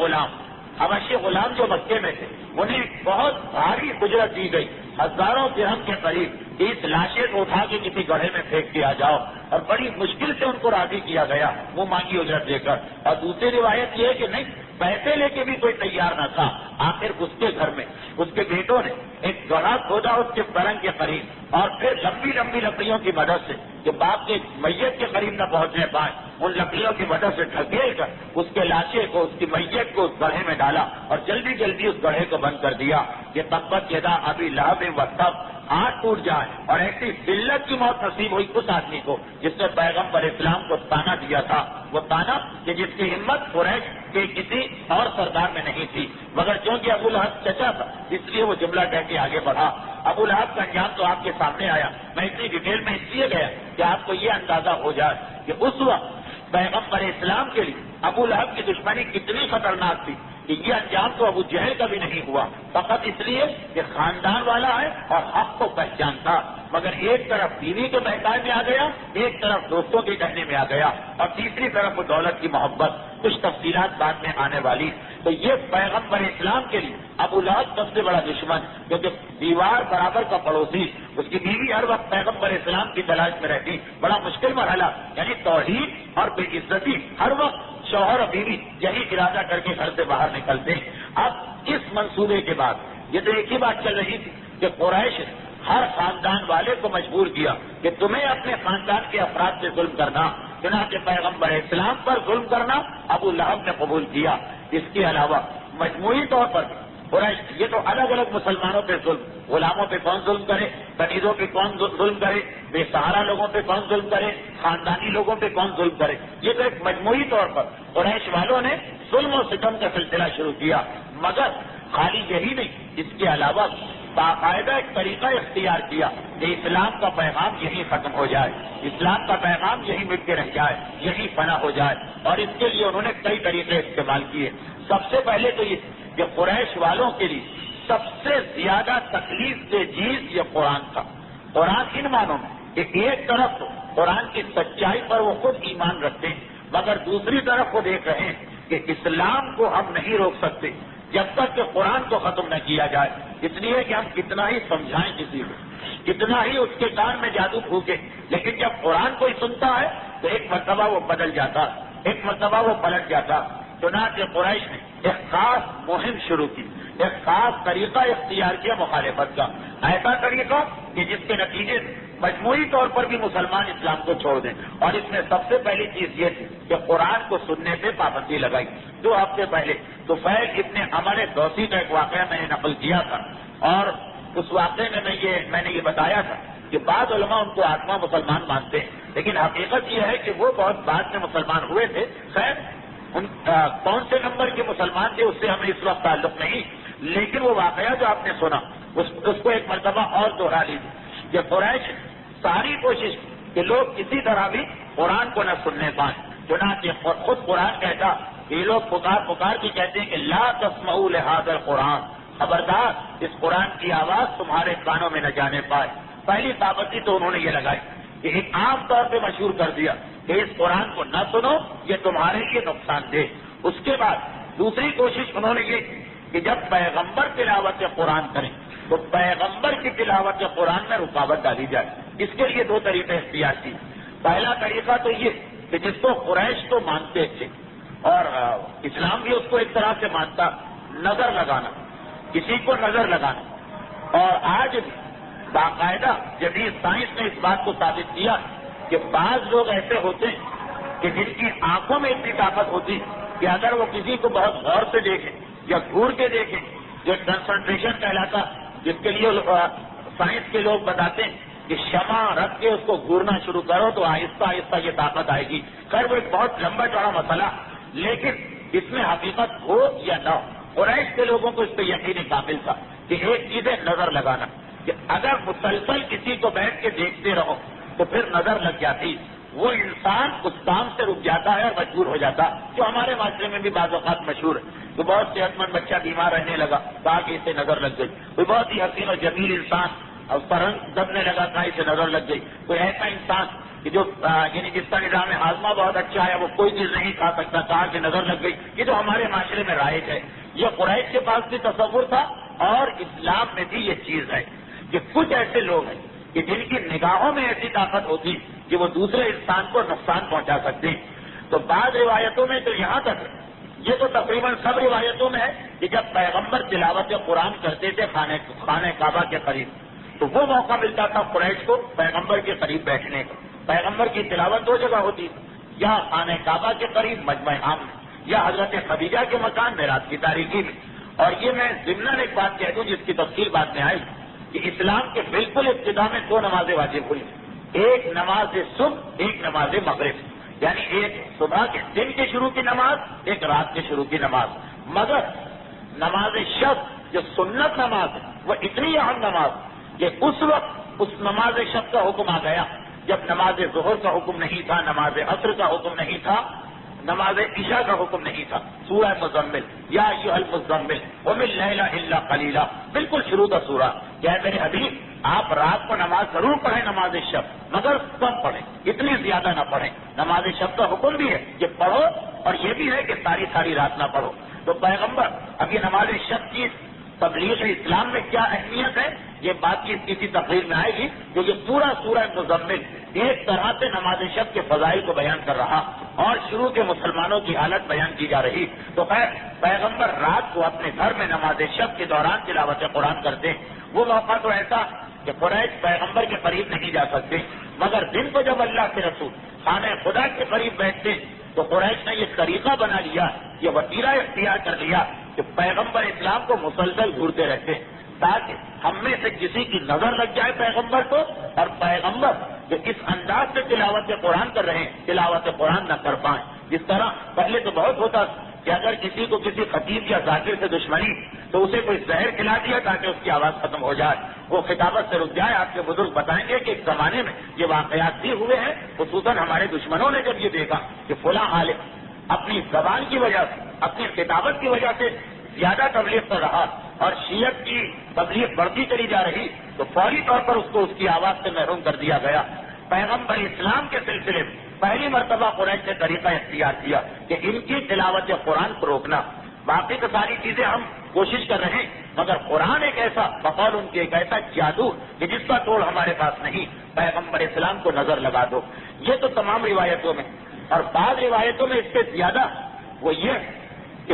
غلام جو مکے میں تھے انہیں بہت بھاری اجرت دی گئی، ہزاروں درہم کے قریب 30 لاشیں کو اٹھا کے کسی گڑھے میں پھینک دیا جاؤ، اور بڑی مشکل سے ان کو راضی کیا گیا وہ مانگی اجرت دے کر۔ اور دوسری روایت یہ ہے کہ نہیں، پیسے لے کے بھی کوئی تیار نہ تھا، آخر اس کے گھر میں اس کے بیٹوں نے ایک گڑھا کھودا اس کے پلنگ کے قریب، اور پھر لمبی لمبی لکڑیوں کی مدد سے جو باپ کے میت کے قریب نہ پہنچنے پائے، ان لکڑیوں کی مدد سے ڈھکیل کر اس کے لاشے کو، اس کی میت کو اس گڑھے میں ڈالا اور جلدی جلدی اس گڑھے کو بند کر دیا کہ تبت یدا ابی لہب وتب، ہاتھ ٹوٹ جائے۔ اور ایسی ذلت کی موت نصیب ہوئی اس آدمی کو جس نے پیغمبر اسلام کو تانا دیا تھا، وہ تانا کہ جس کی ہمت قریش کے کسی اور سردار میں نہیں تھی، مگر چونکہ ابو لہب چچا تھا اس لیے وہ جملہ کہہ کے آگے بڑھا۔ ابو لہب کا انجام تو آپ کے سامنے آیا، میں اتنی ڈیٹیل میں اس لیے گیا کہ آپ کو یہ اندازہ ہو جائے کہ اس وقت پیغمبر اسلام کے لیے ابو لہب کی دشمنی کتنی خطرناک تھی کہ یہ انجام تو ابو جہل کا بھی نہیں ہوا، فقط اس لیے کہ خاندان والا ہے اور حق کو پہچانتا، مگر ایک طرف بیوی کے بہکائے میں آ گیا، ایک طرف دوستوں کے کہنے میں آ گیا، اور تیسری طرف وہ دولت کی محبت، کچھ تفصیلات بعد میں آنے والی۔ تو یہ پیغمبر اسلام کے لیے ابو لہب سب سے بڑا دشمن، کیونکہ دیوار برابر کا پڑوسی، اس کی بیوی ہر وقت پیغمبر اسلام کی تلاش میں رہتی، بڑا مشکل مرحلہ، یعنی توحید اور بے عزتی، ہر وقت شوہر اور بیوی یہی ارادہ کر کے گھر سے باہر نکلتے۔ اب اس منصوبے کے بعد یہ تو ایک ہی بات چل رہی تھی کہ قریش ہر خاندان والے کو مجبور کیا کہ تمہیں اپنے خاندان کے افراد سے ظلم کرنا، چنانچہ پیغمبر اسلام پر ظلم کرنا ابو لہب نے قبول کیا۔ اس کے علاوہ مجموعی طور پر قریش یہ تو الگ الگ مسلمانوں پہ ظلم، غلاموں پہ کون ظلم کرے، کنیزوں پہ کون ظلم کرے، بے سہارا لوگوں پہ کون ظلم کرے، خاندانی لوگوں پہ کون ظلم کرے، یہ تو ایک مجموعی طور پر قریش والوں نے ظلم و ستم کا سلسلہ شروع کیا۔ مگر خالی یہی نہیں، اس کے علاوہ باقاعدہ ایک طریقہ اختیار کیا کہ اسلام کا پیغام یہی ختم ہو جائے، اسلام کا پیغام یہی مٹ کے رہ جائے، یہی فنا ہو جائے، اور اس کے لیے انہوں نے کئی طریقے استعمال کیے۔ سب سے پہلے تو یہ کہ قریش والوں کے لیے سب سے زیادہ تکلیف دہ چیز یہ قرآن تھا۔ قرآن ان معنوں میں کہ ایک طرف تو قرآن کی سچائی پر وہ خود ایمان رکھتے ہیں، مگر دوسری طرف وہ دیکھ رہے ہیں کہ اسلام کو ہم نہیں روک سکتے جب تک کہ قرآن کو ختم نہ کیا جائے، اس لیے کہ ہم کتنا ہی سمجھائیں کسی کو، کتنا ہی اس کے کان میں جادو پھونکے، لیکن جب قرآن کوئی سنتا ہے تو ایک مرتبہ وہ بدل جاتا، ایک مرتبہ وہ پلٹ جاتا۔ چنانچہ قریش نے ایک خاص مہم شروع کی، ایک خاص طریقہ اختیار کیا مخالفت کا، ایسا طریقہ کہ جس کے نتیجے مجموعی طور پر بھی مسلمان اسلام کو چھوڑ دیں، اور اس میں سب سے پہلی چیز یہ تھی کہ قرآن کو سننے سے پابندی لگائی۔ 2 ہفتے پہلے طفیل ابن عمر دوسی کا ایک واقعہ میں نے نقل کیا تھا، اور اس واقعے میں میں نے یہ بتایا تھا کہ بعض علماء ان کو آتما مسلمان مانتے ہیں، لیکن حقیقت یہ ہے کہ وہ بہت بعد میں مسلمان ہوئے تھے۔ خیر کون سے نمبر کے مسلمان تھے اس سے ہمیں اس وقت تعلق نہیں، لیکن وہ واقعہ جو آپ نے سنا اس کو ایک مرتبہ اور دوہرا لیجیے کہ قریش ساری کوشش کہ لوگ کسی طرح بھی قرآن کو نہ سننے پائیں، چنانچہ خود قرآن کہتا کہ یہ لوگ پکار کے کہتے ہیں کہ لا تسمعوا لهذا القرآن، خبردار اس قرآن کی آواز تمہارے کانوں میں نہ جانے پائے۔ پہلی پابندی تو انہوں نے یہ لگائی کہ ایک عام طور پہ مشہور کر دیا کہ اس قرآن کو نہ سنو، یہ تمہارے لیے نقصان دہ۔ اس کے بعد دوسری کوشش انہوں نے یہ کہ جب پیغمبر تلاوت قرآن کریں تو پیغمبر کی تلاوت قرآن میں رکاوٹ ڈالی جائے۔ اس کے لیے 2 طریقے اختیار کیے۔ پہلا طریقہ تو یہ کہ جس کو قریش تو مانتے تھے اور اسلام بھی اس کو ایک طرح سے مانتا، نظر لگانا، کسی کو نظر لگانا۔ اور آج باقاعدہ جدید سائنس نے اس بات کو ثابت کیا کہ بعض لوگ ایسے ہوتے ہیں کہ جن کی آنکھوں میں اتنی طاقت ہوتی کہ اگر وہ کسی کو بہت غور سے دیکھیں یا گور کے دیکھیں، جو کنسنٹریشن کہلاتا، جس کے لیے سائنس کے لوگ بتاتے ہیں کہ شمع رکھ کے اس کو گورنا شروع کرو تو آہستہ آہستہ یہ طاقت آئے گی۔ خیر وہ ایک بہت لمبا چوڑا مسئلہ، لیکن اس میں حقیقت ہو یا نہ ہو قریش کے لوگوں کو اس پہ یقین کامل تھا کہ ایک چیز ہے نظر لگانا، کہ اگر مسلسل کسی کو بیٹھ کے دیکھتے رہو تو پھر نظر لگ جاتی، وہ انسان اس کام سے رک جاتا ہے اور مجبور ہو جاتا، جو ہمارے معاشرے میں بھی بعض اوقات مشہور ہے۔ تو بہت صحت مند بچہ بیمار رہنے لگا، کہا کہ اسے نظر لگ گئی۔ کوئی بہت ہی حسین اور جمیل انسان اور اس کا رنگ دبنے لگا، کہا اسے نظر لگ گئی۔ کوئی ایسا انسان کہ جو یعنی جس کا نظام ہاضمہ بہت اچھا ہے، وہ کوئی چیز نہیں کھا سکتا، کہا کہ نظر لگ گئی۔ یہ جو ہمارے معاشرے میں رائج ہے، یہ قریش کے پاس بھی تصور تھا اور اسلام میں بھی یہ چیز ہے کہ کچھ ایسے لوگ ہیں کہ جن کی نگاہوں میں ایسی طاقت ہوتی کہ وہ دوسرے انسان کو نقصان پہنچا سکتے ہیں۔ تو بعض روایتوں میں تو یہاں تک یہ تو تقریباً سب روایتوں میں ہے کہ جب پیغمبر تلاوت قرآن کرتے تھے خانہ کعبہ کے قریب، تو وہ موقع ملتا تھا قریش کو پیغمبر کے قریب بیٹھنے کا۔ پیغمبر کی تلاوت دو جگہ ہوتی، یا خانہ کعبہ کے قریب مجمع عام میں، یا حضرت خدیجہ کے مکان معراج کی تاریکی میں۔ اور یہ میں ضمناً ایک بات کہہ دوں جس کی تفصیل بعد میں آئی کہ اسلام کے بالکل ابتدا میں دو نمازیں واجب ہوئی، ایک نماز صبح، ایک نماز مغرب، یعنی ایک صبح کے دن کے شروع کی نماز، ایک رات کے شروع کی نماز۔ مگر نماز شب جو سنت نماز ہے وہ اتنی اہم نماز کہ اس وقت اس نماز شب کا حکم آ گیا جب نماز ظہر کا حکم نہیں تھا، نماز عصر کا حکم نہیں تھا، نماز عشاء کا حکم نہیں تھا۔ سورہ مزمل، یا ایھا المزمل قم اللیل الا قلیلا، بالکل شروع کا سورہ، کیا میرے حبیب آپ رات کو نماز ضرور پڑھیں نماز شب، مگر کم پڑھیں، اتنی زیادہ نہ پڑھیں۔ نماز شب کا حکم بھی ہے کہ پڑھو، اور یہ بھی ہے کہ ساری رات نہ پڑھو۔ تو پیغمبر اب یہ نماز شب کی تبلیغ اسلام میں کیا اہمیت ہے، یہ بات کی کسی تقریر میں آئے گی، کیونکہ پورا سورہ مزمل ایک طرح سے نماز شب کے فضائل کو بیان کر رہا اور شروع کے مسلمانوں کی حالت بیان کی جا رہی۔ تو خیر پیغمبر رات کو اپنے گھر میں نماز شب کے دوران تلاوت قرآن کرتے ہیں۔ وہ موقع تو ایسا کہ قریش پیغمبر کے قریب نہیں جا سکتے، مگر دن کو جب اللہ کے رسول خانہ خدا کے قریب بیٹھتے تو قریش نے یہ طریقہ بنا لیا، یہ وسیلہ اختیار کر لیا کہ پیغمبر اسلام کو مسلسل گھورتے رہتے تاکہ ہم میں سے کسی کی نظر لگ جائے پیغمبر کو، اور پیغمبر جو اس انداز سے تلاوت قرآن کر رہے ہیں تلاوت قرآن نہ کر پائیں۔ جس طرح پہلے تو بہت ہوتا کہ اگر کسی کو کسی خطیب یا ذاکر سے دشمنی تو اسے کوئی زہر کھلا دیا تاکہ اس کی آواز ختم ہو جائے، وہ خطابت سے رک جائے۔ آپ کے بزرگ بتائیں گے کہ ایک زمانے میں یہ واقعات بھی ہوئے ہیں، خصوصاً ہمارے دشمنوں نے جب یہ دیکھا کہ فلاں عالم اپنی زبان کی وجہ سے، اپنی خطابت کی وجہ سے زیادہ تبلیغ کر رہا اور شیعت کی تبلیغ بڑھتی چلی جا رہی، تو فوری طور پر اس کو اس کی آواز سے محروم کر دیا گیا۔ پیغمبر اسلام کے سلسلے میں پہلی مرتبہ قریش نے طریقہ اختیار کیا کہ ان کی تلاوت قرآن کو روکنا۔ باقی تو ساری چیزیں ہم کوشش کر رہے ہیں، مگر قرآن ایک ایسا بقول ان کے ایک ایسا جادو کہ جس کا توڑ ہمارے پاس نہیں، پیغمبر اسلام کو نظر لگا دو۔ یہ تو تمام روایتوں میں، اور بعض روایتوں میں اس سے زیادہ وہ یہ کہ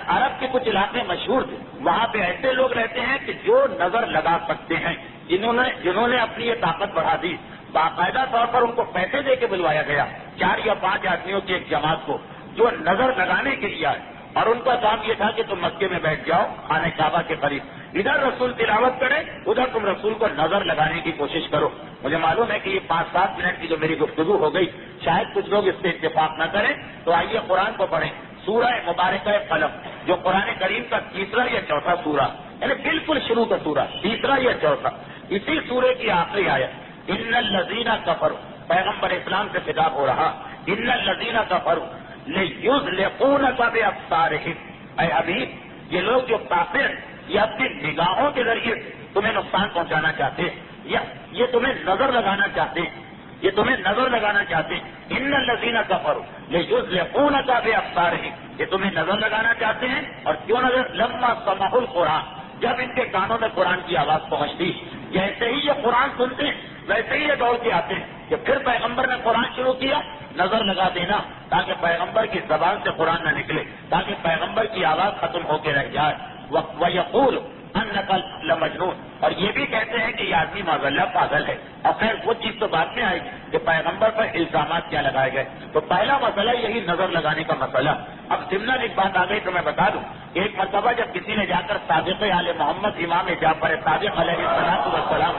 عرب کے کچھ علاقے مشہور تھے، وہاں پہ ایسے لوگ رہتے ہیں کہ جو نظر لگا سکتے ہیں، جنہوں نے اپنی یہ طاقت بڑھا دی۔ باقاعدہ طور پر ان کو پیسے دے کے بلوایا گیا، 4 یا 5 آدمیوں کی ایک جماعت کو جو نظر لگانے کے لیے آئے، اور ان کا کام یہ تھا کہ تم مکے میں بیٹھ جاؤ خانہ کعبہ کے قریب، ادھر رسول تلاوت کرے، ادھر تم رسول کو نظر لگانے کی کوشش کرو۔ مجھے معلوم ہے کہ یہ 5-7 منٹ کی جو میری گفتگو ہو گئی شاید کچھ لوگ اس سے اتفاق نہ کریں، تو آئیے قرآن کو پڑھیں۔ سورہ مبارکہ قلم جو قرآن کریم کا تیسرا یا چوتھا سورہ، یعنی بالکل شروع کا سورہ، تیسرا یا چوتھا، اسی سورے کی آخری آیت ان الذین کفروا، پیغمبر اسلام سے خطاب ہو رہا، ان الذین کفروا لیزلقونک بابصارہم، اے حبیب یہ لوگ جو کافر یہ اپنی نگاہوں کے ذریعے تمہیں نقصان پہنچانا چاہتے ہیں، یا یہ تمہیں نظر لگانا چاہتے ہیں، یہ تمہیں نظر لگانا چاہتے ہیں۔ ان الذین کفروا لیزلقونک بابصارہم، یہ تمہیں نظر لگانا چاہتے ہیں، اور کیوں نظر؟ لما سمعوا القرآن، جب ان کے کانوں میں قرآن کی آواز پہنچتی، جیسے ہی یہ قرآن سنتے ہیں ویسے ہی یہ دوڑ کے آتے ہیں کہ پھر پیغمبر نے قرآن شروع کیا، نظر لگا دینا تاکہ پیغمبر کی زبان سے قرآن نہ نکلے، تاکہ پیغمبر کی آواز ختم ہو کے رہ جائے۔ وَيَقُولُ أَنَّكَ لَمَجْنُونَ، اور یہ بھی کہتے ہیں کہ یہ آدمی معذاللہ پاگل ہے۔ اور خیر وہ چیز تو بعد میں آئے گی کہ پیغمبر پر الزامات کیا لگائے گئے۔ تو پہلا مسئلہ یہی نظر لگانے کا مسئلہ۔ اب ضمن ایک بات آ گئی تو میں بتا دوں، ایک مرتبہ جب کسی نے جا کر صادق آل محمد امام جعفر صادق علیہ السلام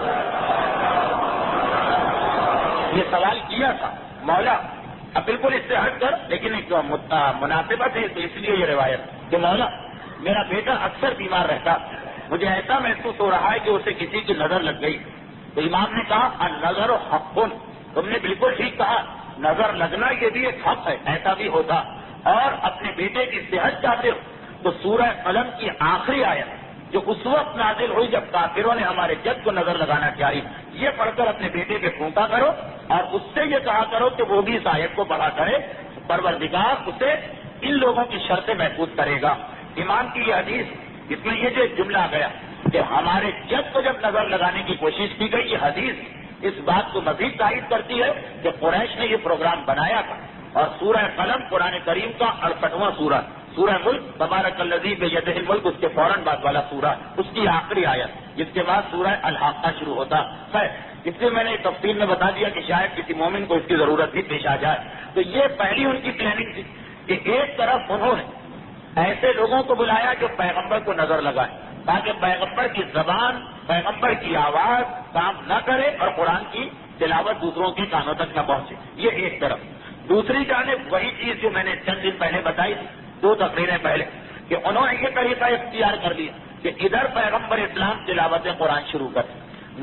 یہ سوال کیا تھا، مولا اب بالکل اس سے ہٹ کر، لیکن ایک مناسبت ہے تو اس لیے یہ روایت کہ مولا میرا بیٹا اکثر بیمار رہتا، مجھے ایسا محسوس ہو رہا ہے کہ اسے کسی کی نظر لگ گئی۔ تو امام نے کہا النظر حق، تم نے بالکل ٹھیک کہا، نظر لگنا یہ بھی ایک حق ہے، ایسا بھی ہوتا۔ اور اپنے بیٹے کی صحت چاہتے ہو تو سورہ قلم کی آخری آیت جو اس وقت نازل ہوئی جب کافروں نے ہمارے جد کو نظر لگانا چاہی، یہ پڑھ کر اپنے بیٹے پہ پھونکا کرو، اور اس سے یہ کہا کرو کہ وہ بھی اس آیت کو پڑھا کرے، پروردگار اسے ان لوگوں کی شرطیں محفوظ کرے گا۔ امام کی یہ حدیث، اس میں یہ جو جملہ آ گیا کہ ہمارے جد کو جب نظر لگانے کی کوشش کی گئی، یہ حدیث اس بات کو مزید تائید کرتی ہے کہ قریش نے یہ پروگرام بنایا تھا، اور سورہ قلم قرآن کریم کا 68واں سورہ، سورہ ملک تبارک الذی بیدہ الملک، اس کے فوراً بعد والا سورہ، اس کی آخری آیت، جس کے بعد سورہ الحاقہ شروع ہوتا ہے۔ اس لیے میں نے تفصیل میں بتا دیا کہ شاید کسی مومن کو اس کی ضرورت بھی پیش آ جائے۔ تو یہ پہلی ان کی پلاننگ تھی کہ ایک طرف انہوں نے ایسے لوگوں کو بلایا جو پیغمبر کو نظر لگائے، تاکہ پیغمبر کی زبان، پیغمبر کی آواز کام نہ کرے اور قرآن کی تلاوت دوسروں کے کانوں تک نہ پہنچے۔ یہ ایک طرف۔ دوسری جانب وہی چیز جو میں نے چند دن پہلے بتائی تھی، 2 تقریریں پہلے، کہ انہوں نے یہ طریقہ اختیار کر لیا کہ ادھر پیغمبر اسلام تلاوت قرآن شروع کر،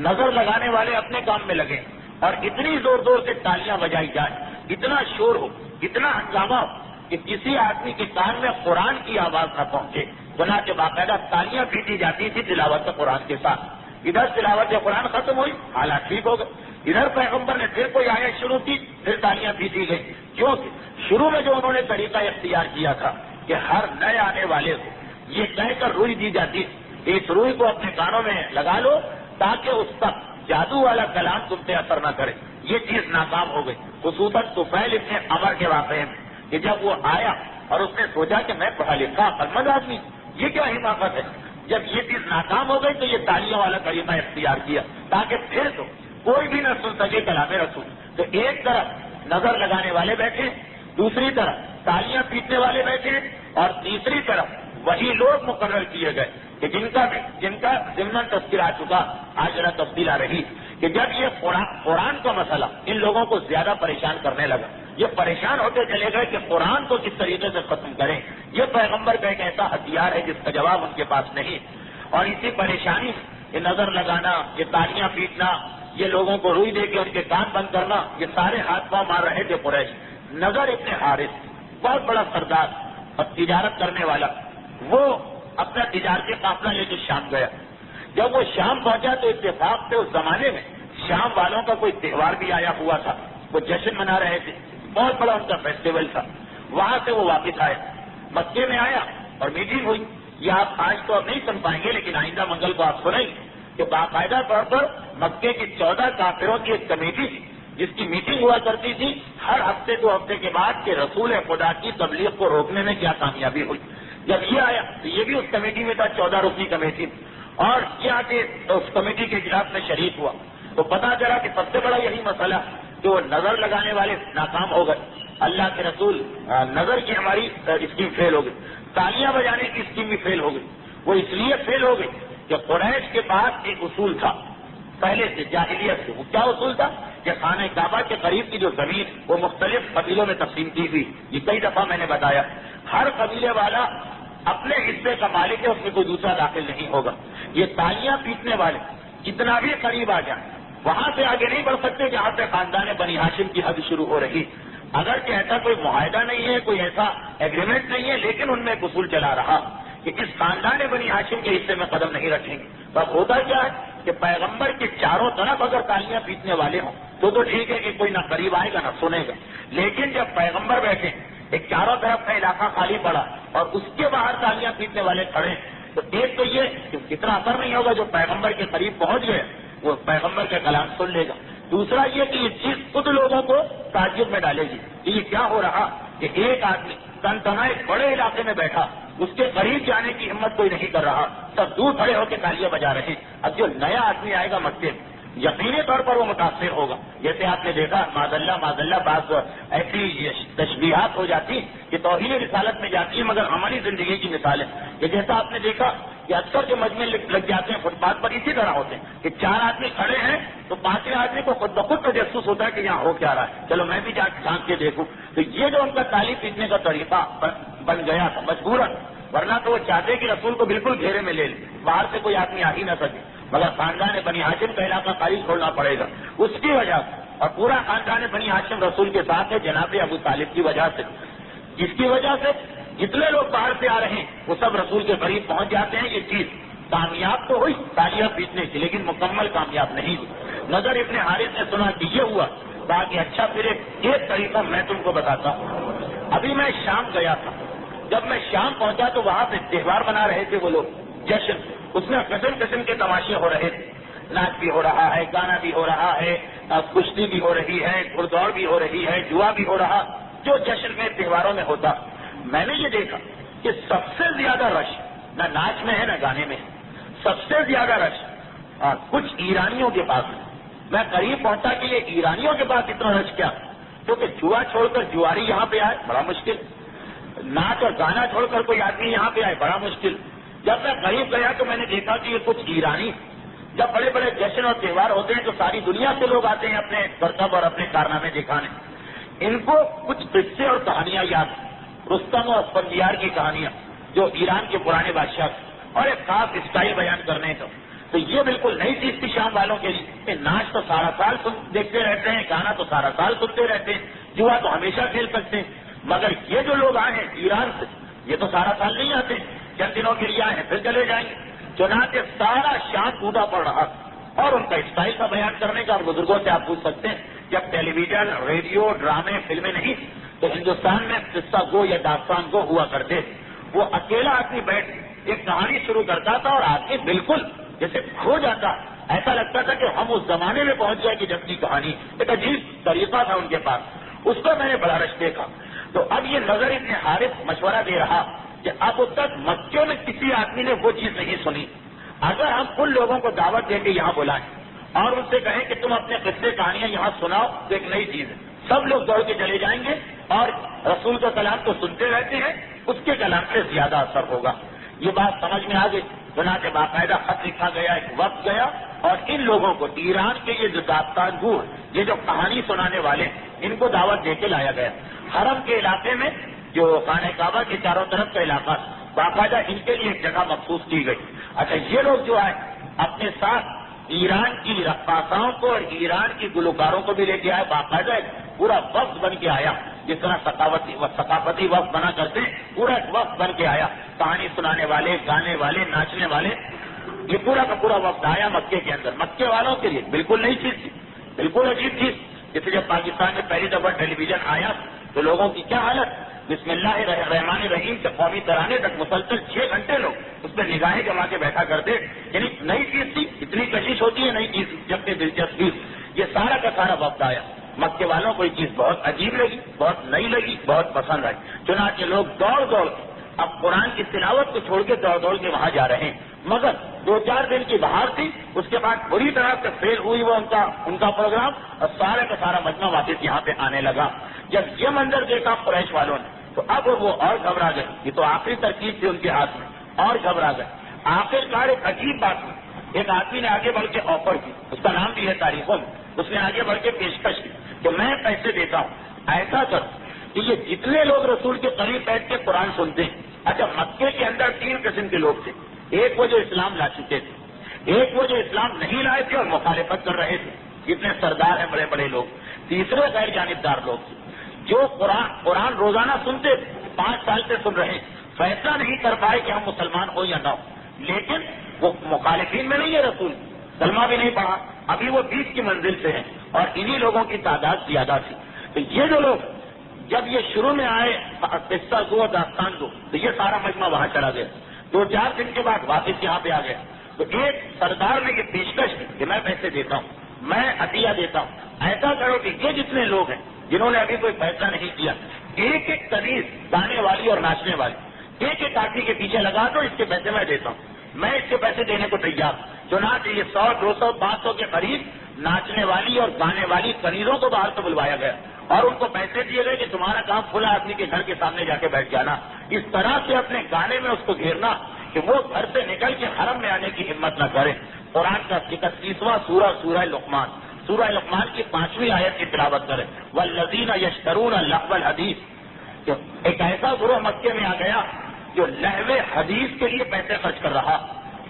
نظر لگانے والے اپنے کام میں لگے، اور اتنی زور زور سے تالیاں بجائی جائے، اتنا شور ہو، اتنا ہنگامہ ہو کہ کسی آدمی کے کان میں قرآن کی آواز نہ پہنچے، چنانچہ باقاعدہ تالیاں پیٹی جاتی تھی تلاوت قرآن کے ساتھ۔ ادھر تلاوت قرآن ختم ہوئی، حالات ٹھیک ہو گئے، ادھر پیغمبر نے پھر کوئی آیت شروع کی، پھر تالیاں پیٹی گئی، کیونکہ شروع میں جو انہوں نے طریقہ اختیار کیا تھا کہ ہر نئے آنے والے کو یہ کہہ کر روئی دی جاتی، اس روئی کو اپنے کانوں میں لگا لو تاکہ اس تک جادو والا کلام تم سے اثر نہ کرے، یہ چیز ناکام ہو گئی۔ خصوصاً طفیل ابن عمر کے واقعے میں کہ جب وہ آیا اور اس نے سوچا کہ میں پڑھا لکھا عقلمند آدمی، یہ کیا حماقت ہے، جب یہ چیز ناکام ہو گئی تو یہ تالیوں والا طریقہ اختیار کیا تاکہ پھر تو کوئی بھی نہ سن سکے کلام رسول۔ تو ایک طرف نظر لگانے والے بیٹھے، دوسری طرف تالیاں پیٹنے والے بیٹھے، اور تیسری طرف وہی لوگ مقرر کیے گئے کہ جن کا ضمن تذکر آ چکا، آج ذرا تفصیل آ رہی کہ جب یہ قرآن کا مسئلہ ان لوگوں کو زیادہ پریشان کرنے لگا، یہ پریشان ہوتے چلے گئے کہ قرآن کو کس طریقے سے ختم کریں، یہ پیغمبر کا ایک ایسا ہتھیار ہے جس کا جواب ان کے پاس نہیں، اور اسی پریشانی یہ نظر لگانا، یہ تالیاں پیٹنا، یہ لوگوں کو روئی دے کے ان کے کان بند کرنا، یہ سارے ہاتھ پاؤں مار رہے تھے قریش۔ نظر ابن حارث بہت بڑا سردار اور تجارت کرنے والا، وہ اپنا تجارتی قافلہ لے کے شام گیا۔ جب وہ شام پہنچا تو اتفاق سے اس زمانے میں شام والوں کا کوئی تہوار بھی آیا ہوا تھا، وہ جشن منا رہے تھے، بہت بڑا ان کا فیسٹیول تھا۔ وہاں سے وہ واپس آئے، مکے میں آیا اور میٹنگ ہوئی۔ یہ آپ آج تو اب نہیں سن پائیں گے، لیکن آئندہ منگل کو آپ سنیں گے کہ باقاعدہ طور پر مکے کی 14 کافروں کی ایک کمیٹی تھی جس کی میٹنگ ہوا کرتی تھی ہر ہفتے 2 ہفتے کے بعد کہ رسول خدا کی تبلیغ کو روکنے میں کیا کامیابی ہوئی۔ جب یہ آیا تو یہ بھی اس کمیٹی میں تھا، 14 رکنی کمیٹی، اور یہ آ کے اس کمیٹی کے اجلاس میں شریک ہوا تو پتا چلا کہ سب سے بڑا یہی مسئلہ کہ وہ نظر لگانے والے ناکام ہو گئے، اللہ کے رسول نظر کی ہماری اسکیم فیل ہو گئی، تالیاں بجانے کی اسکیم بھی فیل ہو گئی۔ وہ اس لیے فیل ہو گئی کہ قریش کے پاس ایک اصول تھا پہلے سے جاہلیت سے۔ وہ کیا اصول تھا کہ خانہ کعبہ کے قریب کی جو زمین وہ مختلف قبیلوں میں تقسیم کی ہوئی، یہ کئی دفعہ میں نے بتایا، ہر قبیلے والا اپنے حصے کا مالک ہے، اس میں کوئی دوسرا داخل نہیں ہوگا۔ یہ تالیاں پیٹنے والے کتنا بھی قریب آ جائیں وہاں سے آگے نہیں بڑھ سکتے جہاں سے خاندان بنی ہاشم کی حد شروع ہو رہی، اگرچہ ایسا کوئی معاہدہ نہیں ہے، کوئی ایسا ایگریمنٹ نہیں ہے، لیکن ان میں ایک اصول چلا رہا کہ اس خاندان بنی ہاشم کے حصے میں قدم نہیں رکھیں گے۔ تو اب ہوتا کیا ہے کہ پیغمبر کے چاروں طرف اگر تالیاں پیٹنے والے ہوں تو ٹھیک ہے کہ کوئی نہ قریب آئے گا نہ سنے گا، لیکن جب پیغمبر بیٹھے ایک چاروں طرف کا علاقہ خالی پڑا اور اس کے باہر تالیاں پیٹنے والے کھڑے، تو ایک تو یہ کہ کتنا اثر نہیں ہوگا، جو پیغمبر کے قریب پہنچ گئے وہ پیغمبر کا کلام سن لے گا۔ دوسرا یہ کہ یہ چیز خود لوگوں کو تعجب میں ڈالے گی کہ یہ کیا ہو رہا کہ ایک آدمی تنتنا ایک بڑے علاقے میں بیٹھا، اس کے قریب جانے کی ہمت کوئی نہیں کر رہا، سب دور کھڑے ہو کے تالیاں بجا رہے ہیں۔ اب جو نیا آدمی آئے گا مکے میں یقینی طور پر وہ متاثر ہوگا، جیسے آپ نے دیکھا معاذ اللہ بعض ایسی تشبیہات ہو جاتی کہ توہین رسالت میں جاتی ہے مگر ہماری زندگی کی مثال ہے کہ جیسا آپ نے دیکھا کہ اکثر جو مجمع لگ جاتے ہیں فٹ پاتھ پر اسی طرح ہوتے ہیں کہ 4 آدمی کھڑے ہیں تو 5ویں آدمی کو خود بخود تجسس ہوتا ہے کہ یہاں ہو کیا رہا ہے، چلو میں بھی جا کے جھانک کے دیکھوں۔ تو یہ جو ان کا تالی پیٹنے کا طریقہ بن گیا تھا مجبوراً، ورنہ تو وہ چاہتے کہ رسول کو بالکل گھیرے میں لے لیں، باہر سے کوئی آدمی آ ہی نہ سکے، مگر خاندان بنی ہاشم کا علاقہ خالی چھوڑنا پڑے گا اس کی وجہ سے، اور پورا خاندان بنی ہاشم رسول کے ساتھ ہے جناب ابو طالب کی وجہ سے، جس کی وجہ سے جتنے لوگ باہر سے آ رہے ہیں وہ سب رسول کے قریب پہنچ جاتے ہیں۔ یہ چیز کامیاب تو ہوئی تالیاں پیٹنے کی، لیکن مکمل کامیاب نہیں ہوئی۔ نظر ابن حارث نے سنا کہ یہ ہوا، کہا کہ اچھا پھر ایک طریقہ میں تم کو بتاتا ہوں۔ ابھی میں شام گیا تھا، جب میں شام پہنچا تو وہاں پہ تہوار منا رہے تھے وہ لوگ، جشن، اس میں قسم قسم کے تماشے ہو رہے تھے، ناچ بھی ہو رہا ہے، گانا بھی ہو رہا ہے، کشتی بھی ہو رہی ہے، گھڑ دوڑ بھی ہو رہی ہے، جوا بھی ہو رہا، جو جشن میں تہواروں میں ہوتا۔ میں نے یہ دیکھا کہ سب سے زیادہ رش نہ ناچ میں ہے نہ گانے میں ہے، سب سے زیادہ رش کچھ ایرانیوں کے پاس ہے۔ میں قریب پہنچا کہ یہ ایرانیوں کے پاس اتنا رش کیا، کیونکہ جوا چھوڑ کر جواری یہاں پہ آئے بڑا مشکل، ناچ اور گانا چھوڑ کر کوئی آدمی یہاں پہ آئے بڑا مشکل۔ جب میں قریب گیا تو میں نے دیکھا کہ یہ کچھ ایرانی، جب بڑے بڑے جشن اور تہوار ہوتے ہیں تو ساری دنیا سے لوگ آتے ہیں اپنے کرتب اور اپنے کارنامے دکھانے۔ ان کو کچھ قصے اور کہانیاں یاد، رستم اور اسفندیار کی کہانیاں جو ایران کے پرانے بادشاہ تھے، اور ایک خاص اسٹائل بیان کرنے کا، تو یہ بالکل نئی چیز تھی شام والوں کے لیے کہ ناچ تو سارا سال دیکھتے رہتے ہیں، گانا تو سارا سال سنتے رہتے ہیں، جوا تو ہمیشہ کھیل سکتے ہیں، مگر یہ جو لوگ آئے ہیں ایران سے یہ تو سارا سال نہیں آتے، چند دنوں کے لیے آئے ہیں پھر چلے جائیں گے۔ چنانچہ سارا شام ٹوٹا پڑ رہا اور ان کا اسٹائل کا بیان کرنے کا، اور بزرگوں سے آپ پوچھ سکتے ہیں جب ٹیلی ویژن، ریڈیو، ڈرامے، فلمیں نہیں تو ہندوستان میں قصہ گو یا داستان گو ہوا کرتے، وہ اکیلا آدمی بیٹھ ایک کہانی شروع کرتا تھا اور آدمی بالکل جیسے کھو جاتا، ایسا لگتا تھا کہ ہم اس زمانے میں پہنچ گئے کہ جب کی کہانی، ایک عجیب طریقہ تھا ان کے پاس، اس کو میں نے بڑا رش دیکھا۔ تو اب یہ نظر ابن حارث مشورہ دے رہا کہ اب تک مکے میں کسی آدمی نے وہ چیز نہیں سنی، اگر ہم ان لوگوں کو دعوت دے کے یہاں بلائیں اور ان سے کہیں کہ تم اپنے قصے کہانیاں یہاں سناؤ تو ایک نئی چیز ہے، سب لوگ دوڑ کے چلے جائیں گے اور رسول کا کلام تو سنتے رہتے ہیں، اس کے کلام سے زیادہ اثر ہوگا۔ یہ بات سمجھ میں آ گئی، چنانچہ باقاعدہ خط لکھا گیا، ایک وقت گیا اور ان لوگوں کو ایران کے یہ جو داستان گو، یہ جو کہانی سنانے والے، ان کو دعوت دے کے لایا گیا۔ حرم کے علاقے میں جو خانہ کعبہ کے چاروں طرف کا علاقہ، باقاعدہ ان کے لیے ایک جگہ مخصوص کی گئی۔ اچھا یہ لوگ جو آئے اپنے ساتھ ایران کی رقاصاؤں کو اور ایران کی گلوکاروں کو بھی لے کے آئے، باقاعدہ ایک پورا وقت بن کے آیا، جس طرح ثقافتی وقت بنا کرتے پورا ایک وقت بن کے آیا، کہانی سنانے والے، گانے والے، ناچنے والے، یہ پورا کا پورا وقت آیا مکے کے اندر۔ مکے والوں کے لیے بالکل نئی چیز تھی، بالکل عجیب چیز، جیسے جب پاکستان میں پہلی دفعہ ٹیلی ویژن آیا تو لوگوں کی کیا حالت، بسم اللہ الرحمن الرحیم سے قومی ترانے تک مسلسل 6 گھنٹے لوگ اس میں نگاہیں جما کے بیٹھا کرتے، یعنی نئی چیز تھی، اتنی کشش ہوتی ہے نئی چیز جب کہ دلچسپی، یہ سارا کا سارا وقت آیا۔ مکے والوں کو یہ چیز بہت عجیب لگی، بہت نئی لگی، بہت پسند آئی، چنانچہ لوگ دوڑ دوڑ اب قرآن کی تلاوت کو چھوڑ کے دوڑ دوڑ کے وہاں جا رہے ہیں، مگر 2-4 دن کی بہار تھی، اس کے بعد بری طرح سے فیل ہوئی وہ ان کا پروگرام، اور سارا کا سارا مجمع واپس یہاں پہ آنے لگا۔ جب یہ منظر دیکھا قریش والوں نے تو اب وہ اور گھبرا گئے، یہ تو آخری ترکیب تھی ان کے ہاتھ میں، اور گھبرا گئے۔ آخرکار ایک عجیب بات ہوئی، ایک آدمی نے آگے بڑھ کے آفر کی، اس کا نام بھی ہے تاریخوں میں، اس نے آگے بڑھ کے پیشکش کی کہ میں پیسے دیتا ہوں، ایسا کر کہ یہ جتنے لوگ رسول کے قریب بیٹھ کے قرآن سنتے ہیں۔ اچھا مکے کے اندر 3 قسم کے لوگ تھے، ایک وہ جو اسلام لا چکے تھے، ایک وہ جو اسلام نہیں لائے تھے اور مخالفت کر رہے تھے، جتنے سردار ہیں بڑے بڑے لوگ، تیسرے غیر جانبدار لوگ تھے جو قرآن روزانہ سنتے تھے، 5 سال سے سن رہے، فیصلہ نہیں کر پائے کہ ہم مسلمان ہو یا نہ ہو، لیکن وہ مخالفین میں نہیں ہے، رسول کلمہ بھی نہیں پڑھا، ابھی وہ 20 کی منزل سے ہیں اور انہی لوگوں کی تعداد زیادہ تھی۔ تو یہ جو لوگ جب یہ شروع میں آئے قصہ گو داستان گو تو یہ سارا مجمع وہاں چلا گیا، 2-4 دن کے بعد واپس یہاں پہ آ گیا۔ تو ایک سردار نے یہ پیشکش کی کہ میں پیسے دیتا ہوں، میں عطیہ دیتا ہوں، ایسا کرو کہ یہ جتنے لوگ ہیں جنہوں نے ابھی کوئی فیصلہ نہیں کیا، ایک ایک کنیز گانے والی اور ناچنے والی ایک ایک آدمی کے پیچھے لگا دو، اس کے پیسے میں دیتا ہوں، میں اس کے پیسے دینے کو تیار۔ چنانچہ یہ 100, 200, 500 کے قریب ناچنے والی اور گانے والی کنیزوں کو باہر سے بلوایا گیا اور ان کو پیسے دیے گئے کہ تمہارا کام کھلا آدمی کے گھر کے سامنے جا کے بیٹھ جانا، اس طرح سے اپنے گانے میں اس کو گھیرنا کہ وہ گھر سے نکل کے حرم میں آنے کی ہمت نہ کرے۔ قرآن کا 31واں سورہ لقمان، سورہ لقمان کی 5ویں آیت کی تلاوت کرے، والذین یشترون لہو الحدیث، کہ ایک ایسا گروہ مکے میں آ گیا جو لہو حدیث کے لیے پیسے خرچ کر رہا،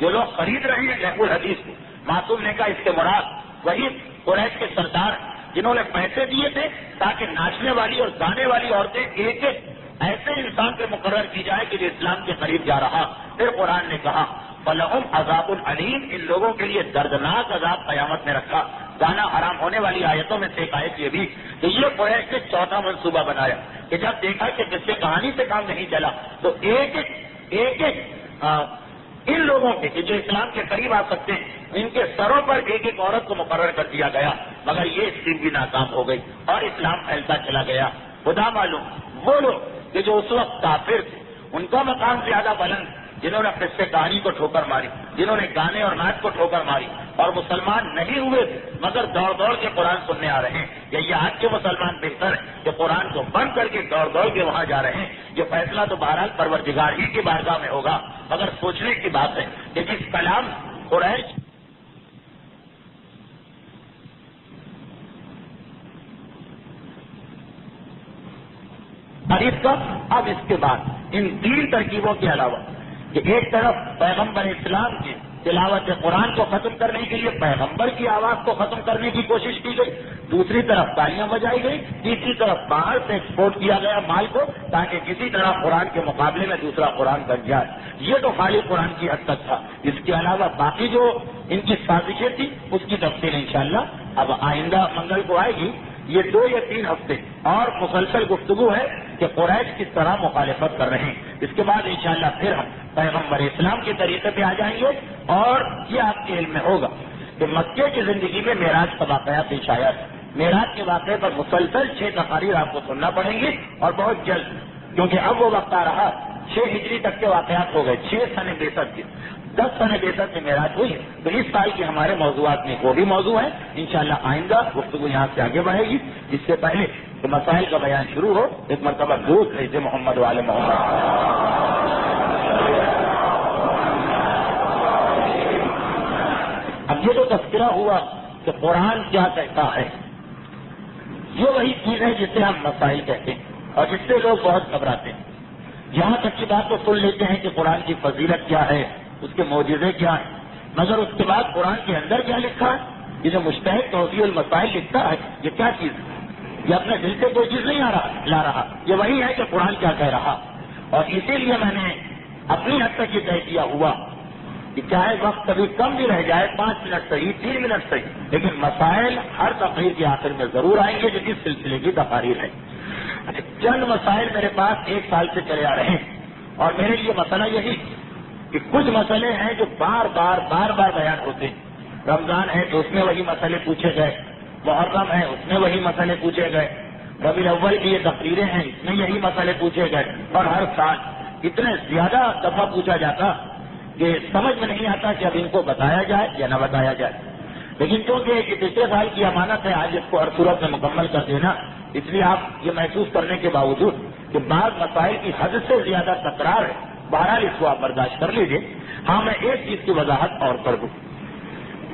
جو لوگ خرید رہے ہیں لہو الحدیث کو۔ معصوم نے کہا اس کے مراد وہی قریش کے سردار جنہوں نے پیسے دیے تھے تاکہ ناچنے والی اور گانے والی عورتیں ایک ایک ایسے انسان پہ مقرر کی جائے کہ جو اسلام کے قریب جا رہا۔ پھر قرآن نے کہا فَلَهُمْ عَذَابٌ عَلِيمٌ، ان لوگوں کے لیے دردناک عذاب قیامت میں رکھا۔ گانا حرام ہونے والی آیتوں میں سے ایک آیت یہ بھی کہ یہ قریش نے چوتھا منصوبہ بنایا کہ جب دیکھا کہ جس سے کہانی سے کام نہیں چلا تو ایک ایک ان لوگوں کے جو اسلام کے قریب آ سکتے ہیں ان کے سروں پر ایک ایک عورت کو مقرر کر دیا گیا، مگر یہ اسکیم بھی ناکام ہو گئی اور اسلام پھیلتا چلا گیا۔ خدا معلوم وہ لوگ کہ جو اس وقت کافر تھے ان کا مقام زیادہ بلند، جنہوں نے قصے کہانی کو ٹھوکر ماری، جنہوں نے گانے اور ناچ کو ٹھوکر ماری اور مسلمان نہیں ہوئے مگر دوڑ دوڑ کے قرآن سننے آ رہے ہیں، یا یہ آج کے مسلمان بہتر ہیں کہ قرآن کو بند کر کے دوڑ دوڑ کے وہاں جا رہے ہیں؟ یہ فیصلہ تو بہرحال پروردگار ہی کی بارگاہ میں ہوگا، مگر سوچنے کی بات ہے کہ جس کلام قریش تاریخ کا، اب اس کے بعد ان 3 ترکیبوں کے علاوہ کہ ایک طرف پیغمبر اسلام کی تلاوت قرآن کو ختم کرنے کے لیے پیغمبر کی آواز کو ختم کرنے کی کوشش کی گئی، دوسری طرف تالیاں بجائی گئی، تیسری طرف باہر سے ایکسپورٹ کیا گیا مال کو تاکہ کسی طرح قرآن کے مقابلے میں دوسرا قرآن بن جائے۔ یہ تو خالی قرآن کی حد تک تھا، اس کے علاوہ باقی جو ان کی سازشیں تھی اس کی تفصیل انشاءاللہ اب آئندہ منگل کو آئے گی۔ یہ 2 یا 3 ہفتے اور مسلسل گفتگو ہے کہ قریش کس طرح مخالفت کر رہے ہیں۔ اس کے بعد انشاءاللہ پھر ہم پیغمبر اسلام کے طریقے پہ آ جائیں گے، اور یہ آپ کے علم میں ہوگا کہ مکے کی زندگی میں معراج کا واقعہ پیش آیا ہے۔ معراج کے واقعے پر مسلسل 6 تقاریر آپ کو سننا پڑیں گی اور بہت جلد، کیونکہ اب وہ وقت آ رہا 6 ہجری تک کے واقعات ہو گئے، 6 سن بعثت کے، 10 سن بعثت میں معراج ہوئی ہے، تو اس سال کے ہمارے موضوعات میں وہ بھی موضوع ہے۔ انشاءاللہ آئندہ گفتگو یہاں سے آگے بڑھے گی۔ اس سے پہلے کہ مسائل کا بیان شروع ہو، ایک مرتبہ درود بھیجے محمد وعلی محمد۔ اب یہ تو تذکرہ ہوا کہ قرآن کیا کہتا ہے، یہ وہی چیز ہے جسے ہم مسائل کہتے ہیں اور جس سے لوگ بہت گھبراتے ہیں۔ یہاں تک کی بات تو سن لیتے ہیں کہ قرآن کی فضیلت کیا ہے، اس کے معجزے کیا ہیں، مگر اس کے بعد قرآن کے اندر کیا لکھا ہے؟ یہ جو مجتہد توضیح المسائل لکھتا ہے، یہ کیا چیز ہے؟ یہ اپنے دل سے کوئی چیز نہیں لا رہا، یہ وہی ہے کہ قرآن کیا کہہ رہا۔ اور اسی لیے میں نے اپنی حد تک یہ طے کیا ہوا کہ چاہے وقت کبھی کم بھی رہ جائے، 5 منٹ صحیح، 3 منٹ صحیح، لیکن مسائل ہر تقریر کے آخر میں ضرور آئیں گے جو اس سلسلے کی تقاریر ہے۔ چند مسائل میرے پاس 1 سال سے چلے آ رہے ہیں، اور میرے لیے مسئلہ یہی کہ کچھ مسئلے ہیں جو بار بار بیان ہوتے ہیں۔ رمضان ہے تو اس میں وہی مسئلے پوچھے گئے، محرم ہے اس میں وہی مسئلے پوچھے گئے، ربیع الاول کی یہ تقریریں ہیں اس میں یہی مسئلے پوچھے گئے، اور ہر سال اتنے زیادہ دفعہ پوچھا جاتا کہ سمجھ میں نہیں آتا کہ اب ان کو بتایا جائے یا نہ بتایا جائے۔ لیکن چونکہ پچھلے سال کی امانت ہے آج اس کو ہر صورت میں مکمل کر دینا، اس لیے آپ یہ محسوس کرنے کے باوجود کہ بعض مسائل کی حد سے زیادہ تکرار ہے، بہرحال اس کو آپ برداشت کر لیجیے۔ ہاں میں ایک چیز کی وضاحت اور کر دوں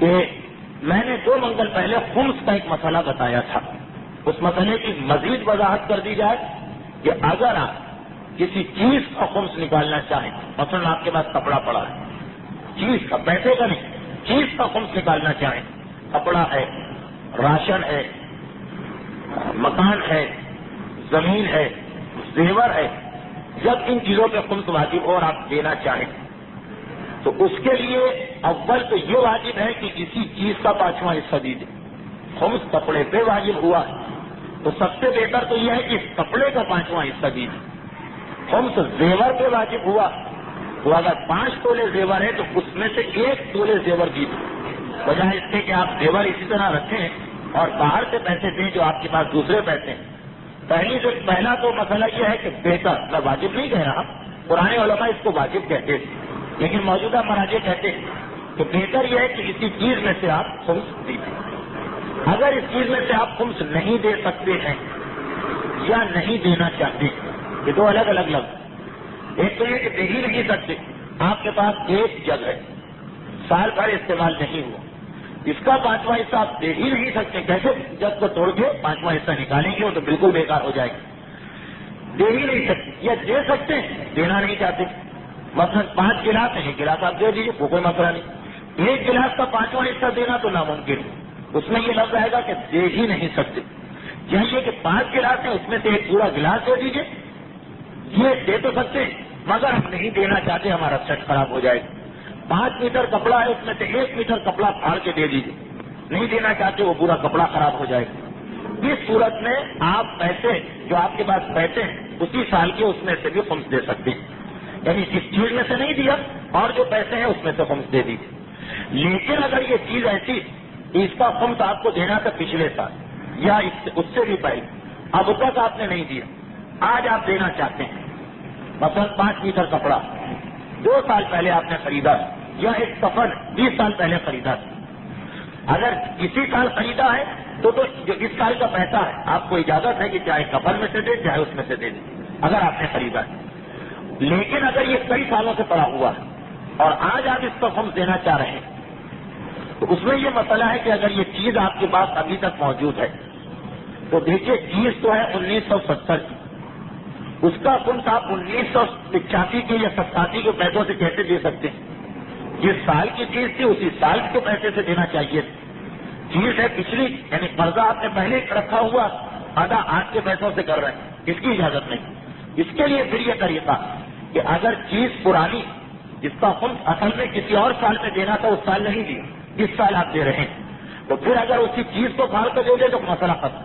کہ میں نے 2 منگل پہلے خمس کا ایک مسئلہ بتایا تھا، اس مسئلے کی مزید وضاحت کر دی جائے کہ اگر آپ کسی چیز کا خمس نکالنا چاہیں، مثلا آپ کے پاس کپڑا پڑا ہے، چیز کا، پیسے کا نہیں، چیز کا خمس نکالنا چاہیں، کپڑا ہے، راشن ہے، مکان ہے، زمین ہے، زیور ہے، جب ان چیزوں پہ خمس واجب ہو اور آپ دینا چاہیں تو اس کے لیے اول تو یہ واجب ہے کہ کسی چیز کا 5واں حصہ دیجیے۔ خمس کپڑے پہ واجب ہوا تو سب سے بہتر تو یہ ہے کہ اس کپڑے کا 5واں حصہ دیجیے۔ خمس زیور پہ واجب ہوا تو اگر 5 تولے زیور ہے تو اس میں سے 1 تولے زیور دیجیے، بجائے اس کے کہ آپ زیور اسی طرح رکھیں اور باہر سے پیسے دیں جو آپ کے پاس دوسرے پیسے ہیں۔ پہلا تو مسئلہ یہ ہے کہ بہتر، میں واجب نہیں کہہ رہا، پرانے علماء اس کو واجب کہتے تھے لیکن موجودہ مراجع کہتے ہیں کہ بہتر یہ ہے کہ کسی چیز میں سے آپ خمس دیجیے۔ اگر اس چیز میں سے آپ خمس نہیں دے سکتے ہیں یا نہیں دینا چاہتے، یہ 2 الگ الگ لفظ۔ ایک تو یہ کہ دے ہی نہیں سکتے، آپ کے پاس 1 جگ ہے، سال بھر استعمال نہیں ہوا، اس کا 5واں حصہ آپ دے ہی نہیں سکتے، کیسے جگ کو توڑ کے 5واں حصہ نکالیں گے؟ وہ تو بالکل بیکار ہو جائے گا۔ دے ہی نہیں سکتے یا دے سکتے ہیں، دینا نہیں چاہتے، مثلا 5 گلاس ہیں، 1 گلاس آپ دے دیجیے، وہ کوئی مسئلہ نہیں۔ 1 گلاس کا 5واں حصہ دینا تو ناممکن ہے، اس میں یہ لفظ آئے گا کہ دے ہی نہیں سکتے۔ یہ کہ 5 گلاس ہیں اس میں سے 1 پورا گلاس دے دیجیے، یہ دے تو سکتے ہیں مگر ہم نہیں دینا چاہتے، ہمارا سیٹ خراب ہو جائے گا۔ 5 میٹر کپڑا ہے اس میں سے 1 میٹر کپڑا پھاڑ کے دے دیجیے، نہیں دینا چاہتے، وہ پورا کپڑا خراب ہو جائے گا۔ اس صورت میں آپ پیسے جو آپ کے پاس پیسے ہیں اسی سال کے اس میں سے بھی خمس دے سکتے ہیں، یعنی اس چیز میں سے نہیں دیا اور جو پیسے ہیں اس میں سے خمس دے دیجیے۔ لیکن اگر یہ چیز ایسی اس کا خمس آپ کو دینا تھا پچھلے سال یا اس سے بھی پہلے، اب تک آپ نے نہیں دیا، آج آپ دینا چاہتے ہیں مثلا 5 میٹر کپڑا 2 سال پہلے آپ نے خریدا یا ایک کفن 20 سال پہلے خریدا، اگر اسی سال خریدا ہے تو جو اس سال کا پیسہ ہے آپ کو اجازت ہے کہ چاہے کفن میں سے دے چاہے اس میں سے دے دیں اگر آپ نے خریدا ہے. لیکن اگر یہ کئی سالوں سے پڑا ہوا ہے اور آج آپ اس کو خمس دینا چاہ رہے ہیں تو اس میں یہ مسئلہ ہے کہ اگر یہ چیز آپ کے پاس ابھی تک موجود ہے تو دیکھیے چیز تو ہے 1970 کی، اس کا خمس آپ 1985 کے یا 87 کے پیسوں سے کیسے دے سکتے ہیں؟ جس سال کی چیز تھی اسی سال کے پیسے سے دینا چاہیے. چیز ہے پچھلی، یعنی قرضہ آپ نے پہلے رکھا ہوا ادا آج کے پیسوں سے کر رہے ہیں، اس کی اجازت نہیں. اس کے لیے پھر یہ طریقہ کہ اگر چیز پرانی جس کا خمس اصل میں کسی اور سال میں دینا تھا اس سال نہیں دیا، اس سال آپ دے رہے ہیں تو پھر اگر اسی چیز کو پھاڑ کر دے دے تو مسئلہ ختم.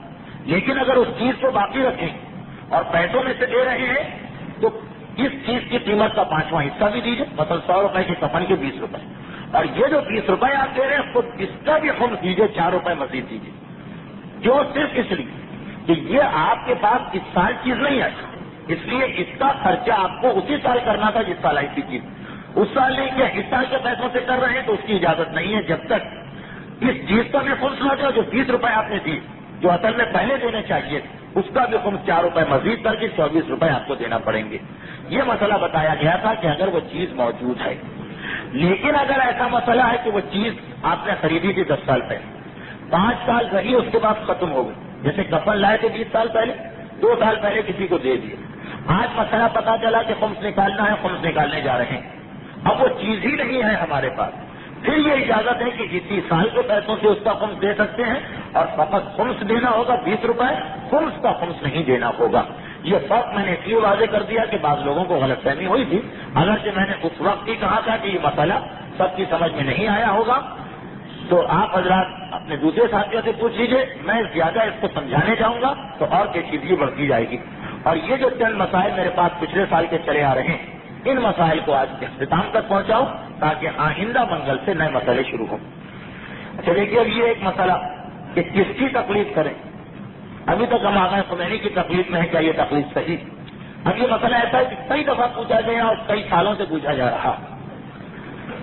لیکن اگر اس چیز کو باقی رکھیں اور پیسوں میں سے دے رہے ہیں تو اس چیز کی قیمت کا 5واں حصہ بھی دیجیے، مثلا 100 روپئے کے کفن کے 20 روپئے، اور یہ جو 20 روپئے آپ دے رہے ہیں خود اس کا بھی خمس دیجیے، 4 روپئے مزید دیجیے. جو صرف اس لیے کہ یہ آپ کے پاس اس سال چیز نہیں آئی، اس لیے اس کا خرچہ آپ کو اسی سال کرنا تھا جس سال آئی تھی چیز. اس سال نہیں کیا، اس سال کے پیسوں سے کر رہے ہیں تو اس کی اجازت نہیں ہے جب تک اس چیز کا بھی خمس نہ جائے. جو 20 روپئے آپ نے دی جو اصل میں پہلے دینے چاہیے اس کا بھی خمس 4 روپئے مزید کر کے 24 روپئے آپ کو دینا پڑیں گے. یہ مسئلہ بتایا گیا تھا کہ اگر وہ چیز موجود ہے. لیکن اگر ایسا مسئلہ ہے کہ وہ چیز آپ نے خریدی تھی 10 سال پہلے، 5 سال رہی اس کے بعد ختم ہو گئی، جیسے کفن لائے تھے 20 سال پہلے، 2 سال پہلے کسی کو دے دیے، آج مسئلہ پتا چلا کہ خمس نکالنا ہے، خمس نکالنے جا رہے ہیں، اب وہ چیز ہی نہیں ہے ہمارے پاس، پھر یہ اجازت ہے کہ اسی سال کے پیسوں سے اس کا خمس دے سکتے ہیں اور فقط خمس دینا ہوگا 20 روپئے، خمس کا خمس نہیں دینا ہوگا. یہ فرق میں نے اس لیے واضح کر دیا کہ بعض لوگوں کو غلط فہمی ہوئی تھی، اگرچہ میں نے اس وقت ہی کہا تھا کہ یہ مسئلہ سب کی سمجھ میں نہیں آیا ہوگا تو آپ حضرات اپنے دوسرے ساتھیوں سے پوچھ لیجیے، میں زیادہ اس کو سمجھانے جاؤں گا تو اور پیچیدگی بڑھتی جائے گی. اور یہ جو چند مسائل میرے پاس پچھلے سال کے چلے آ رہے ہیں ان مسائل کو آج اختتام تک پہنچاؤں تاکہ آئندہ منگل سے نئے مسئلے شروع ہوں. اچھا دیکھیے اب یہ ایک مسئلہ کہ کس کی تقلید کریں. ابھی تک ہم آغا خمینی کی تقلید میں ہے، کیا یہ تقلید صحیح؟ اب یہ مسئلہ ایسا ہے کہ کئی دفعہ پوچھا گیا اور کئی سالوں سے پوچھا جا رہا،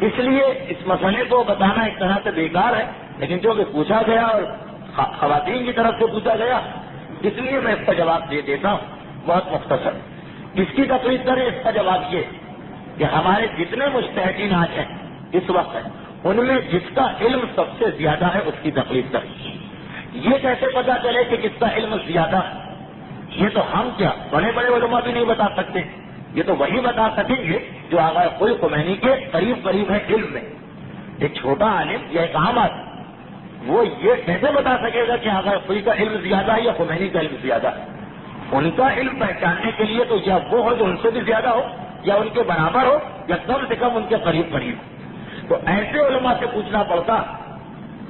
اس لیے اس مسئلے کو بتانا ایک طرح سے بیکار ہے، لیکن چونکہ پوچھا گیا اور خواتین کی طرف سے پوچھا گیا اس لیے میں اس کا جواب دے دیتا ہوں بہت مختصر. کس کی تقلید کریں؟ اس کا جواب یہ کہ ہمارے جتنے مجتہدین آج ہیں اس وقت ہیں ان میں جس کا علم سب سے زیادہ ہے اس کی تقلید کریں. یہ کیسے پتا چلے کہ کس کا علم زیادہ ہے؟ یہ تو ہم کیا بڑے بڑے علماء بھی نہیں بتا سکتے، یہ تو وہی بتا سکیں گے جو آغا قل خمینی کے قریب قریب ہے علم میں. ایک چھوٹا عالم یا ایک عام آدمی وہ یہ کیسے بتا سکے گا کہ آغا قل کا علم زیادہ ہے یا خمینی کا علم زیادہ ہے؟ ان کا علم پہچاننے کے لیے تو یا وہ ہو جو ان سے بھی زیادہ ہو یا ان کے برابر ہو یا کم سے کم ان کے قریب قریب ہو. تو ایسے علماء سے پوچھنا پڑتا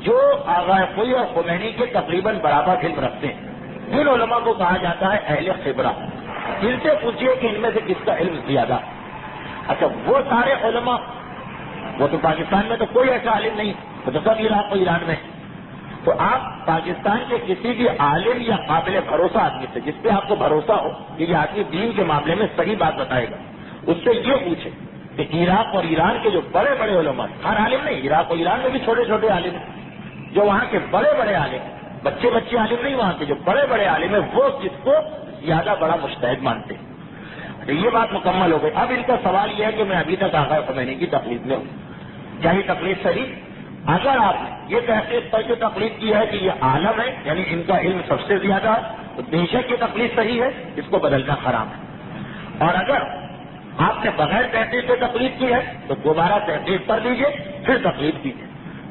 جو آغا قل اور خمینی کے تقریباً برابر علم رکھتے ہیں. ان علماء کو کہا جاتا ہے اہل خبرہ. ان سے پوچھیے کہ ان میں سے کس کا علم زیادہ. اچھا وہ سارے علماء، وہ تو پاکستان میں تو کوئی ایسا عالم نہیں، وہ تو سب عراق و ایران میں. تو آپ پاکستان کے کسی بھی عالم یا قابل بھروسہ آدمی سے جس پہ آپ کو بھروسہ ہو کہ یہ آدمی دین کے معاملے میں صحیح بات بتائے گا، اس سے یہ پوچھیں کہ عراق اور ایران کے جو بڑے بڑے علماء ہیں، ہر عالم نہیں، عراق اور ایران میں بھی چھوٹے چھوٹے عالم ہیں، جو وہاں کے بڑے بڑے عالم ہیں، بچے بچے عالم نہیں، وہاں کے جو بڑے بڑے عالم ہیں وہ کس کو زیادہ بڑا مجتہد مانتے ہیں. یہ بات مکمل ہو گئی. اب ان کا سوال یہ ہے کہ میں ابھی تک آغا خمینی کی تقلید میں ہوں، کیا یہ تقلید صحیح؟ اگر آپ نے یہ تحقیق کر کے تقلید کی ہے کہ یہ عالم ہے یعنی ان کا علم سب سے زیادہ ہے تو بے شک یہ تقلید صحیح ہے، اس کو بدلنا حرام ہے. اور اگر آپ نے بغیر تحقیق سے تقلید کی ہے تو دوبارہ تحقیق کر دیجیے پھر تقلید کیجیے.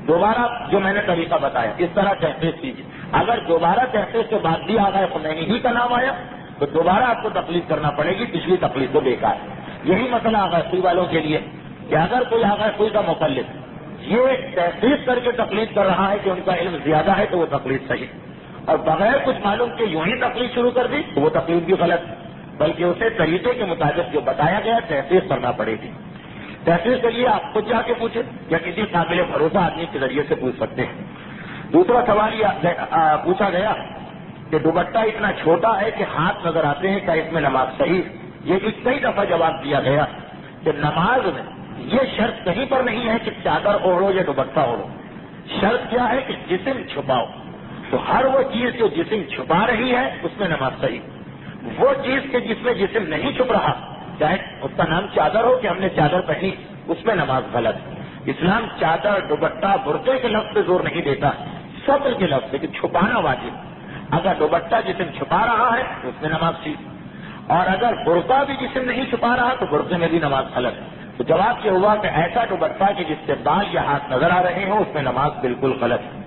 دوبارہ جو میں نے طریقہ بتایا اس طرح تحقیق کیجیے. اگر دوبارہ تحقیق کے بعد بھی آغا خمینی ہی کا نام آیا تو دوبارہ آپ کو تقلید کرنا پڑے گی، پچھلی تقلید تو بیکار ہے. یہی مسئلہ آغا قل والوں کے لیے کہ اگر کوئی آغا قل کا مقلد یہ تحقیق کر کے تقلید کر رہا ہے کہ ان کا علم زیادہ ہے تو وہ تقلید صحیح، اور بغیر کچھ معلوم کے یوں ہی تقلید شروع کر دی تو وہ تقلید بھی غلط، بلکہ اسے طریقے کے مطابق جو بتایا گیا تحقیق کرنا پڑے گی. تحقیق کے لیے آپ خود جا کے پوچھیں یا کسی قابل بھروسہ آدمی کے ذریعے سے پوچھ سکتے ہیں. دوسرا سوال یہ پوچھا گیا کہ دوپٹہ اتنا چھوٹا ہے کہ ہاتھ نظر آتے ہیں، کیا اس میں نماز صحیح؟ یہ بھی کئی دفعہ جواب دیا گیا کہ نماز میں یہ شرط کہیں پر نہیں ہے کہ چادر اوڑھو یا دوپٹہ اوڑھو. شرط کیا ہے کہ جسم چھپاؤ. تو ہر وہ چیز جو جسم چھپا رہی ہے اس میں نماز صحیح. وہ چیز کہ جس میں جسم نہیں چھپ رہا، چاہے اس کا نام چادر ہو کہ ہم نے چادر پہنی، اس میں نماز غلط. اسلام چادر، دوپٹہ، برقعے کے لفظ پہ زور نہیں دیتا، سطر کے لفظ کہ چھپانا واجب. اگر دوپٹہ جسم چھپا رہا ہے تو اس میں نماز ٹھیک، اور اگر برقع بھی جسم نہیں چھپا رہا تو برقعے میں بھی نماز غلط. تو جواب یہ ہوا کہ ایسا دوپٹہ کہ جس سے بال یا ہاتھ نظر آ رہے ہوں اس میں نماز بالکل غلط ہے.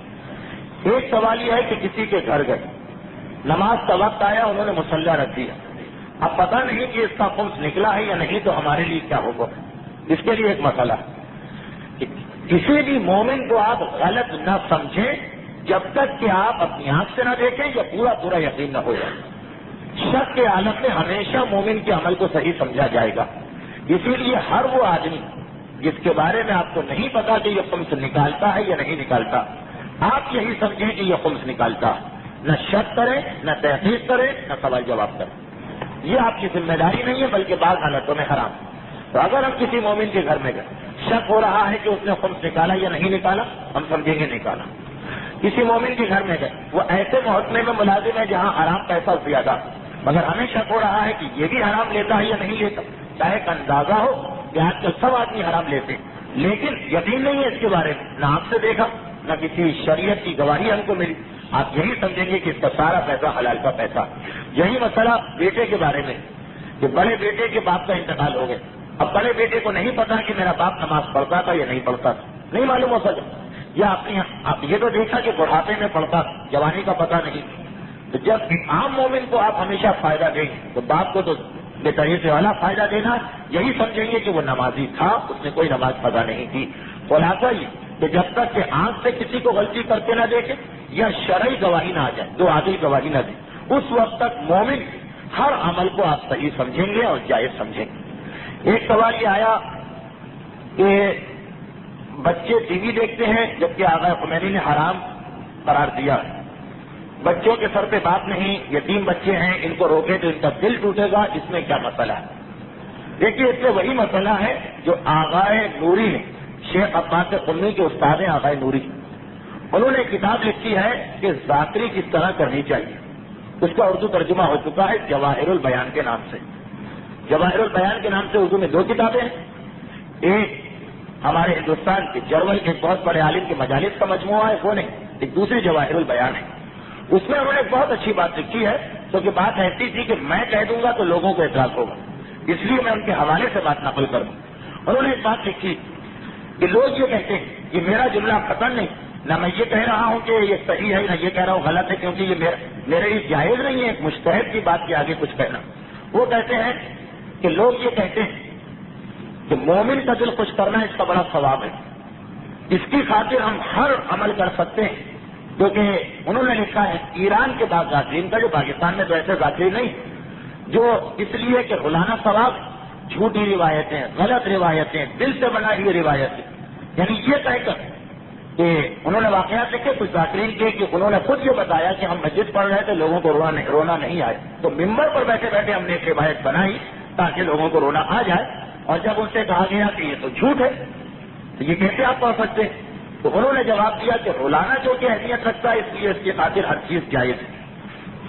ایک سوال یہ ہے کہ کسی کے گھر گئے، نماز کا وقت آیا، انہوں نے مصلی رکھ دیا، اب پتہ نہیں کہ اس کا خمس نکلا ہے یا نہیں، تو ہمارے لیے کیا ہوگا؟ اس کے لیے ایک مسئلہ ہے کہ کسی بھی مومن کو آپ غلط نہ سمجھیں جب تک کہ آپ اپنی آنکھ سے نہ دیکھیں یا پورا یقین نہ ہو جائے. شک کے عالم میں ہمیشہ مومن کے عمل کو صحیح سمجھا جائے گا. اسی لیے ہر وہ آدمی جس کے بارے میں آپ کو نہیں پتا کہ یہ خمس نکالتا ہے یا نہیں نکالتا، آپ یہی سمجھیں کہ یہ خمس نکالتا ہے. نہ شک کریں، نہ تحقیق کریں، نہ سوال جواب کریں. یہ آپ کی ذمہ داری نہیں ہے، بلکہ بعض حالتوں میں حرام. تو اگر ہم کسی مومن کے گھر میں گئے، شک ہو رہا ہے کہ اس نے خمس نکالا یا نہیں نکالا، ہم سمجھیں گے نکالا. کسی مومن کے گھر میں گئے، وہ ایسے محکمے میں ملازم ہے جہاں حرام پیسہ زیادہ، مگر ہمیں شک ہو رہا ہے کہ یہ بھی حرام لیتا ہے یا نہیں لیتا. چاہے کا اندازہ ہو کہ آج کل سب آدمی حرام لیتے، لیکن یقین نہیں ہے اس کے بارے میں، نہ آپ سے دیکھا نہ کسی شریعت کی گواہی ہم کو ملی. آپ یہی سمجھیں گے کہ اس کا سارا پیسہ حلال کا پیسہ. یہی مسئلہ بیٹے کے بارے میں کہ بڑے بیٹے کے باپ کا انتقال ہو گیا. اب بڑے بیٹے کو نہیں پتا کہ میرا باپ نماز پڑھتا تھا یا نہیں پڑھتا تھا، نہیں معلوم ہو سکتا. یا آپ یہ تو دیکھا کہ بڑھاپے میں پڑھتا، جوانی کا پتہ نہیں. تو جب عام مومن کو آپ ہمیشہ فائدہ دیں تو باپ کو تو بے طریقے والا فائدہ دینا. یہی سمجھیں گے کہ وہ نمازی تھا، اس نے کوئی نماز پڑھا نہیں تھی. خلاصہ یہ کہ جب تک کہ آنکھ سے کسی کو غلطی کرتے نہ دیکھے یا شرعی گواہی نہ آ جائے، جو عادل گواہی نہ دے، اس وقت تک مومن ہر عمل کو آپ صحیح سمجھیں گے اور جائز سمجھیں گے. ایک سوال یہ آیا کہ بچے ٹی وی دیکھتے ہیں جبکہ آغا خمینی نے حرام قرار دیا. بچوں کے سر پہ بات نہیں، یتیم بچے ہیں، ان کو روکے تو ان کا دل ٹوٹے گا، اس میں کیا مسئلہ ہے؟ دیکھیے اس میں وہی مسئلہ ہے جو آغا نوری نے، شیخ عباس قمی کے استاد ہیں آغا نوری، انہوں نے کتاب لکھی ہے کہ ذاکری کس طرح کرنی چاہیے. اس کا اردو ترجمہ ہو چکا ہے جواہر البیان کے نام سے. جواہر البیان کے نام سے اردو میں 2 کتابیں ہیں. ایک ہمارے ہندوستان کے جرول کے بہت بڑے عالم کے مجالس کا مجموعہ ہے، وہ نہیں. ایک دوسری جواہر البیان ہے. اس میں انہوں نے بہت اچھی بات لکھی ہے، کیونکہ بات ایسی تھی کہ میں کہہ دوں گا تو لوگوں کو اعتراض ہوگا، اس لیے میں ان کے حوالے سے بات نقل کروں. انہوں نے ایک بات لکھی کہ لوگ یہ کہتے ہیں کہ میرا جملہ ختم نہیں، نہ میں یہ کہہ رہا ہوں کہ یہ صحیح ہے نہ یہ کہہ رہا ہوں غلط ہے، کیونکہ یہ میرے لیے جائز نہیں ہے ایک مجتہد کی بات کے آگے کچھ کہنا. وہ کہتے ہیں کہ لوگ یہ کہتے ہیں کہ مومن کا دل خوش کرنا اس کا بڑا ثواب ہے، اس کی خاطر ہم ہر عمل کر سکتے ہیں. کیونکہ انہوں نے لکھا ہے ایران کے بعد ذاکرین کا، جو پاکستان میں تو ایسے ذاکرین نہیں، جو اس لیے کہ غلانہ ثواب، جھوٹی روایتیں، غلط روایتیں، دل سے بنائی ہوئی روایتیں، یعنی یہ کہہ کر کہ انہوں نے واقعات لکھے کچھ ذاکرین کے کہ انہوں نے خود یہ بتایا کہ ہم مسجد پڑھ رہے تھے، لوگوں کو رونا نہیں آئے، تو ممبر پر بیٹھے بیٹھے ہم نے ایک روایت بنائی تاکہ لوگوں کو رونا آ جائے. اور جب ان سے کہا گیا کہ یہ تو جھوٹ ہے تو یہ کیسے آپ پڑھ سکتے ہیں، تو انہوں نے جواب دیا کہ رولانا جو کہ اہمیت رکھتا ہے اس لیے اس کی خاطر ہر چیز جائز ہے.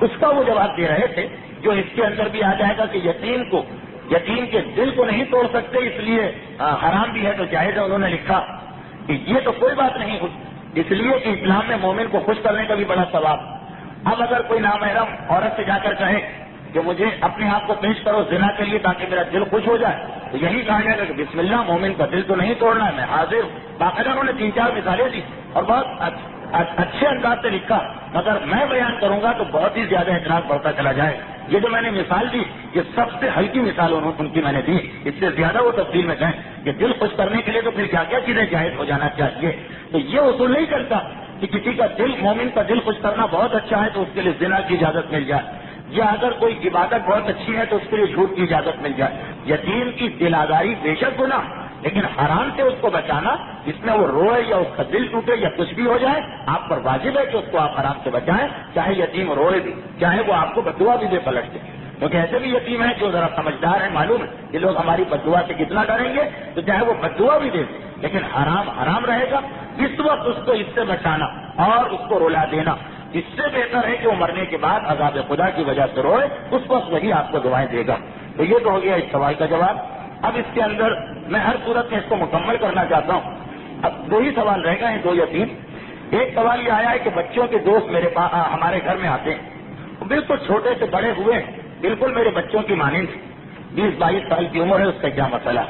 اس کا وہ جواب دے رہے تھے جو اس کے اندر بھی آ جائے گا کہ یتیم کے دل کو نہیں توڑ سکتے، اس لیے حرام بھی ہے تو جائز ہے. انہوں نے لکھا کہ یہ تو کوئی بات نہیں ہوئی، اس لیے کہ اسلام میں مومن کو خوش کرنے کا بھی بڑا ثواب. اب اگر کوئی نامحرم عورت سے جا کر کہے کہ مجھے اپنے آپ کو پیش کرو زنا کے لیے تاکہ میرا دل خوش ہو جائے، تو یہی کہا جائے گا کہ بسم اللہ، مومن کا دل تو نہیں توڑنا ہے، میں حاضر ہوں. باقاعدہ انہوں نے 3-4 مثالیں دی اور بہت اچھے انداز سے لکھا، مگر میں بیان کروں گا تو بہت ہی زیادہ اعتراض بڑھتا چلا جائے. یہ جو میں نے مثال دی یہ سب سے ہلکی مثال ان کی میں نے دی، اس سے زیادہ وہ تفصیل میں کہیں کہ دل خوش کرنے کے لیے تو پھر کیا کیا چیزیں جائز ہو جانا چاہیے. تو یہ اصول نہیں کرتا کہ کسی کا دل، مومن کا دل خوش کرنا بہت اچھا ہے تو اس کے لیے زنا کی اجازت مل جائے، یا اگر کوئی عبادت بہت اچھی ہے تو اس کے لیے جھوٹ کی اجازت مل جائے. یتیم کی دل آزاری بے شک گناہ، لیکن حرام سے اس کو بچانا، جس میں وہ روئے یا اس کا دل ٹوٹے یا کچھ بھی ہو جائے، آپ پر واجب ہے کہ اس کو آپ حرام سے بچائیں، چاہے یتیم روئے بھی، چاہے وہ آپ کو بدعا بھی دے پلٹ دے. کیونکہ ایسے بھی یتیم ہیں جو ذرا سمجھدار ہیں، معلوم ہے کہ لوگ ہماری بددعا سے کتنا ڈریں گے، تو چاہے وہ بددعا بھی دے لیکن حرام حرام رہے گا، اس وقت اس کو اس سے بچانا اور اس کو رلا دینا اس سے بہتر ہے کہ وہ مرنے کے بعد عذاب خدا کی وجہ سے روئے، اس وقت وہی آپ کو دعائیں دے گا۔ تو یہ تو ہو گیا اس سوال کا جواب۔ اب اس کے اندر میں ہر صورت میں اس کو مکمل کرنا چاہتا ہوں۔ اب دو ہی سوال رہ گئے ہیں، 2 یا 3۔ ایک سوال یہ آیا ہے کہ بچوں کے دوست میرے پاس ہمارے گھر میں آتے ہیں، بالکل چھوٹے سے بڑے ہوئے ہیں، بالکل میرے بچوں کی مانند، 20-22 سال کی عمر ہے، اس کا کیا مسئلہ؟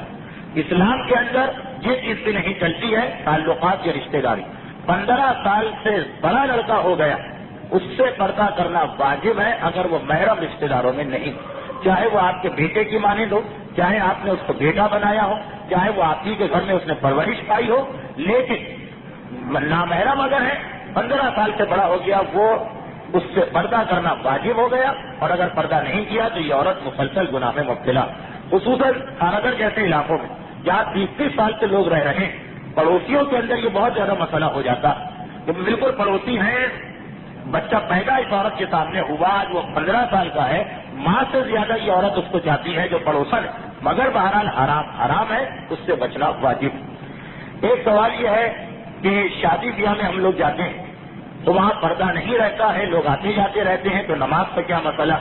اسلام کے اندر یہ چیز بھی نہیں چلتی ہے تعلقات یا رشتے داری۔ 15 سال سے بڑا لڑکا ہو گیا، اس سے پردہ کرنا واجب ہے اگر وہ محرم رشتے داروں میں نہیں، چاہے وہ آپ کے بیٹے کی مانند ہو، چاہے آپ نے اس کو بیٹا بنایا ہو، چاہے وہ آپ ہی کے گھر میں اس نے پرورش پائی ہو، لیکن نامحرم اگر ہے 15 سال سے بڑا ہو گیا، وہ اس سے پردہ کرنا واجب ہو گیا، اور اگر پردہ نہیں کیا تو یہ عورت مسلسل گناہ میں مبتلا۔ خصوصاً خانگر جیسے علاقوں میں جہاں 30 سال سے لوگ رہ رہے ہیں، پڑوسیوں کے اندر یہ بہت زیادہ مسئلہ ہو جاتا، جو بالکل پڑوسی ہیں، بچہ پیدا اس عورت کے سامنے ہوا، آج وہ 15 سال کا ہے، ماں سے زیادہ یہ عورت اس کو چاہتی ہے جو پڑوسن ہے، مگر بہرحال حرام ہے، اس سے بچنا واجب۔ ایک سوال یہ ہے کہ شادی بیاہ میں ہم لوگ جاتے ہیں تو وہاں پردہ نہیں رہتا ہے، لوگ آتے جاتے رہتے ہیں، تو نماز کا کیا مسئلہ؟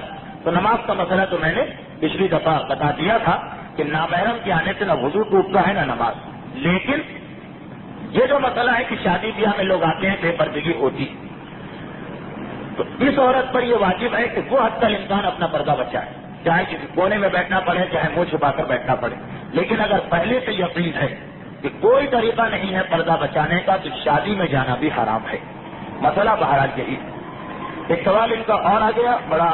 تو نماز کا مسئلہ تو میں نے پچھلی دفعہ بتا دیا تھا کہ نامحرم کے آنے سے نہ وضو ٹوٹتا ہے نہ نماز، لیکن یہ جو مسئلہ ہے کہ شادی بیاہ میں لوگ آتے ہیں، بے پردگی ہوتی، تو اس عورت پر یہ واجب ہے کہ وہ حتی الامکان اپنا پردہ بچائے، چاہے کسی کونے میں بیٹھنا پڑے، چاہے منہ چھپا کر بیٹھنا پڑے، لیکن اگر پہلے سے یقین ہے کہ کوئی طریقہ نہیں ہے پردہ بچانے کا تو شادی میں جانا بھی حرام ہے۔ مسئلہ بہرحال یہی۔ ایک سوال ان کا اور آ گیا، بڑا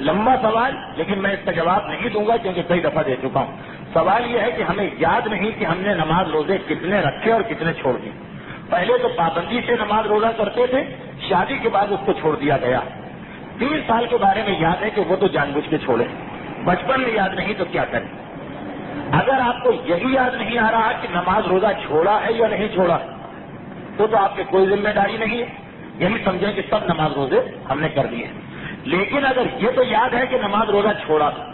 لمبا سوال، لیکن میں اس کا جواب نہیں دوں گا کیونکہ کئی دفعہ دے چکا ہوں۔ سوال یہ ہے کہ ہمیں یاد نہیں کہ ہم نے نماز روزے کتنے رکھے اور کتنے چھوڑ دیے۔ پہلے تو پابندی سے نماز روزہ کرتے تھے، شادی کے بعد اس کو چھوڑ دیا گیا۔ 3 سال کے بارے میں یاد ہے کہ وہ تو جان بوجھ کے چھوڑے، بچپن میں یاد نہیں تو کیا کریں؟ اگر آپ کو یہی یاد نہیں آ رہا کہ نماز روزہ چھوڑا ہے یا نہیں چھوڑا تو آپ کی کوئی ذمہ داری نہیں ہے، یہی سمجھیں کہ سب نماز روزے ہم نے کر دیے۔ لیکن اگر یہ تو یاد ہے کہ نماز روزہ چھوڑا تھا،